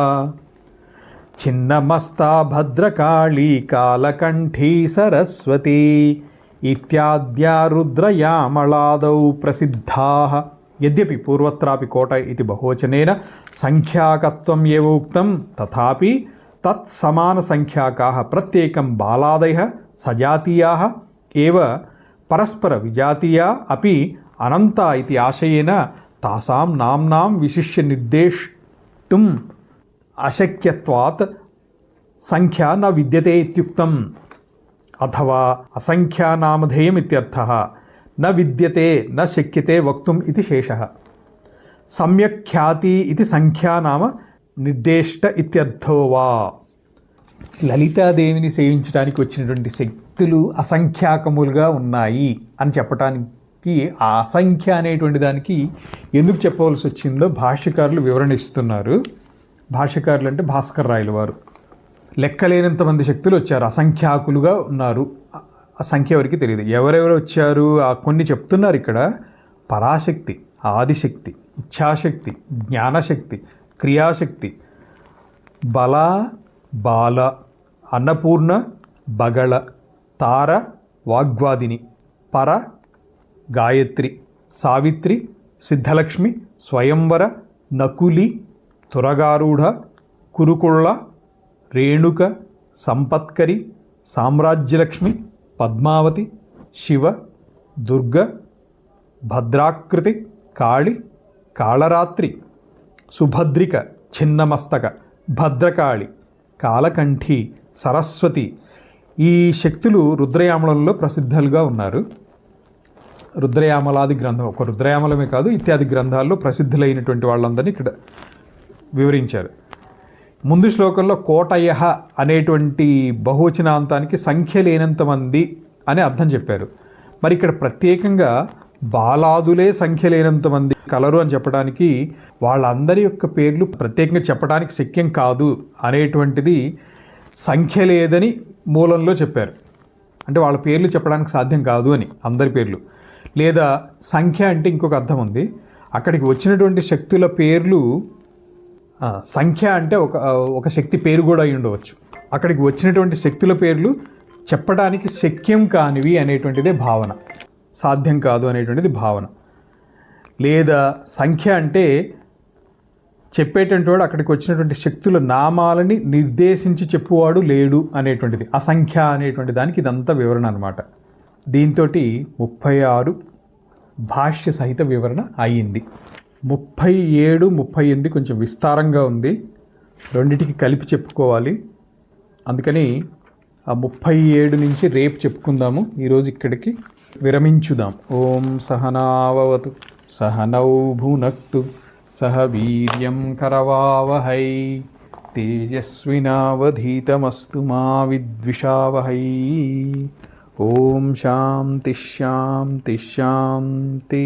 చిన్నమస్తా భద్రకాళీ కాలకంఠీ సరస్వతీ ఇత్యాద్యా రుద్రయామళాదౌ ప్రసిద్ధాః. యద్యపి పూర్వత్రాపి కోట ఇది బహువచనేన సంఖ్యాకత్వం ఏవ ఉక్తం తథాపి తత్సమానసంఖ్యాకాः ప్రత్యేకం బాలాదయः సజాతీయాः ఏవ పరస్పర విజాతీయా అపి అనంతా ఇది ఆశయేన తాసాం నామ్నాం విశిష్య నిర్దేష్టుం అశక్యత్వాత్ సంఖ్యా న విద్యతే ఇత్యుక్తం. అథవా అసంఖ్యానామధేయం ఇత్యర్థః న విద్యతే న శక్యతే వక్తుం ఇది శేషః. సమ్యక్ ఖ్యాతి ఇది సంఖ్యానామ నిర్దేష్ట ఇత్యర్థో వా. లలితాదేవిని సేవించడానికి వచ్చినటువంటి శక్తులు అసంఖ్యాకములుగా ఉన్నాయి అని చెప్పడానికి ఆ అసంఖ్య అనేటువంటి దానికి ఎందుకు చెప్పవలసి వచ్చిందో భాష్యకారులు వివరణ ఇస్తున్నారు. భాష్యకారులు అంటే భాస్కర్ రాయలు వారు. లెక్కలేనంత మంది శక్తులు వచ్చారు, అసంఖ్యాకులుగా ఉన్నారు. ఆ సంఖ్య ఎవరికి తెలియదు. ఎవరెవరు వచ్చారు కొన్ని చెప్తున్నారు ఇక్కడ. పరాశక్తి, ఆదిశక్తి, ఇచ్ఛాశక్తి, జ్ఞానశక్తి, క్రియాశక్తి, బల, బాల, అన్నపూర్ణ, బగళ, తార, వాగ్వాదిని, పర, గాయత్రి, సావిత్రి, సిద్ధలక్ష్మి, స్వయంవర, నకులి, తురగారూఢ, కురుకుళ్ళ, రేణుక, సంపత్కరి, సామ్రాజ్యలక్ష్మి, పద్మావతి, శివ, దుర్గ, భద్రాకృతి, కాళి, కాళరాత్రి, సుభద్రిక, చిన్నమస్తక, భద్రకాళి, కాలకంఠి, సరస్వతి. ఈ శక్తులు రుద్రయామలంలో ప్రసిద్ధులుగా ఉన్నారు. రుద్రయామలాది గ్రంథం, ఒక రుద్రయామలమే కాదు ఇత్యాది గ్రంథాల్లో ప్రసిద్ధులైనటువంటి వాళ్ళందరినీ ఇక్కడ వివరించారు. ముందు శ్లోకంలో కోటయ అనేటువంటి బహువచనాంతానికి సంఖ్య లేనంత మంది అని అర్థం చెప్పారు. మరి ఇక్కడ ప్రత్యేకంగా బాలాదులే సంఖ్య లేనంత మంది కలరు అని చెప్పడానికి వాళ్ళందరి యొక్క పేర్లు ప్రత్యేకంగా చెప్పడానికి శక్యం కాదు అనేటువంటిది సంఖ్య లేదని మూలంలో చెప్పారు. అంటే వాళ్ళ పేర్లు చెప్పడానికి సాధ్యం కాదు అని, అందరి పేర్లు. లేదా సంఖ్య అంటే ఇంకొక అర్థం ఉంది. అక్కడికి వచ్చినటువంటి శక్తుల పేర్లు సంఖ్య అంటే ఒక శక్తి పేరు కూడా అయి ఉండవచ్చు. అక్కడికి వచ్చినటువంటి శక్తుల పేర్లు చెప్పడానికి శక్యం కానివి అనేటువంటిదే భావన, సాధ్యం కాదు అనేటువంటిది భావన. లేదా సంఖ్య అంటే చెప్పేటువంటి వాడు అక్కడికి వచ్చినటువంటి శక్తుల నామాలని నిర్దేశించి చెప్పువాడు లేడు అనేటువంటిది. అసంఖ్య అనేటువంటి దానికి ఇదంతా వివరణ అనమాట. దీంతో 36 భాష్య సహిత వివరణ అయ్యింది. 37, 38 కొంచెం విస్తారంగా ఉంది, రెండిటికి కలిపి చెప్పుకోవాలి. అందుకని ఆ 37 నుంచి రేపు చెప్పుకుందాము. ఈరోజు ఇక్కడికి విరమించుదాం. ఓం సహనావవతు సహనౌ భునక్తు సహ వీర్యం కరవావహై తేజస్వినావధీతమస్తు మా విద్విషావహై. ఓం శాంతి శాంతి శాంతి.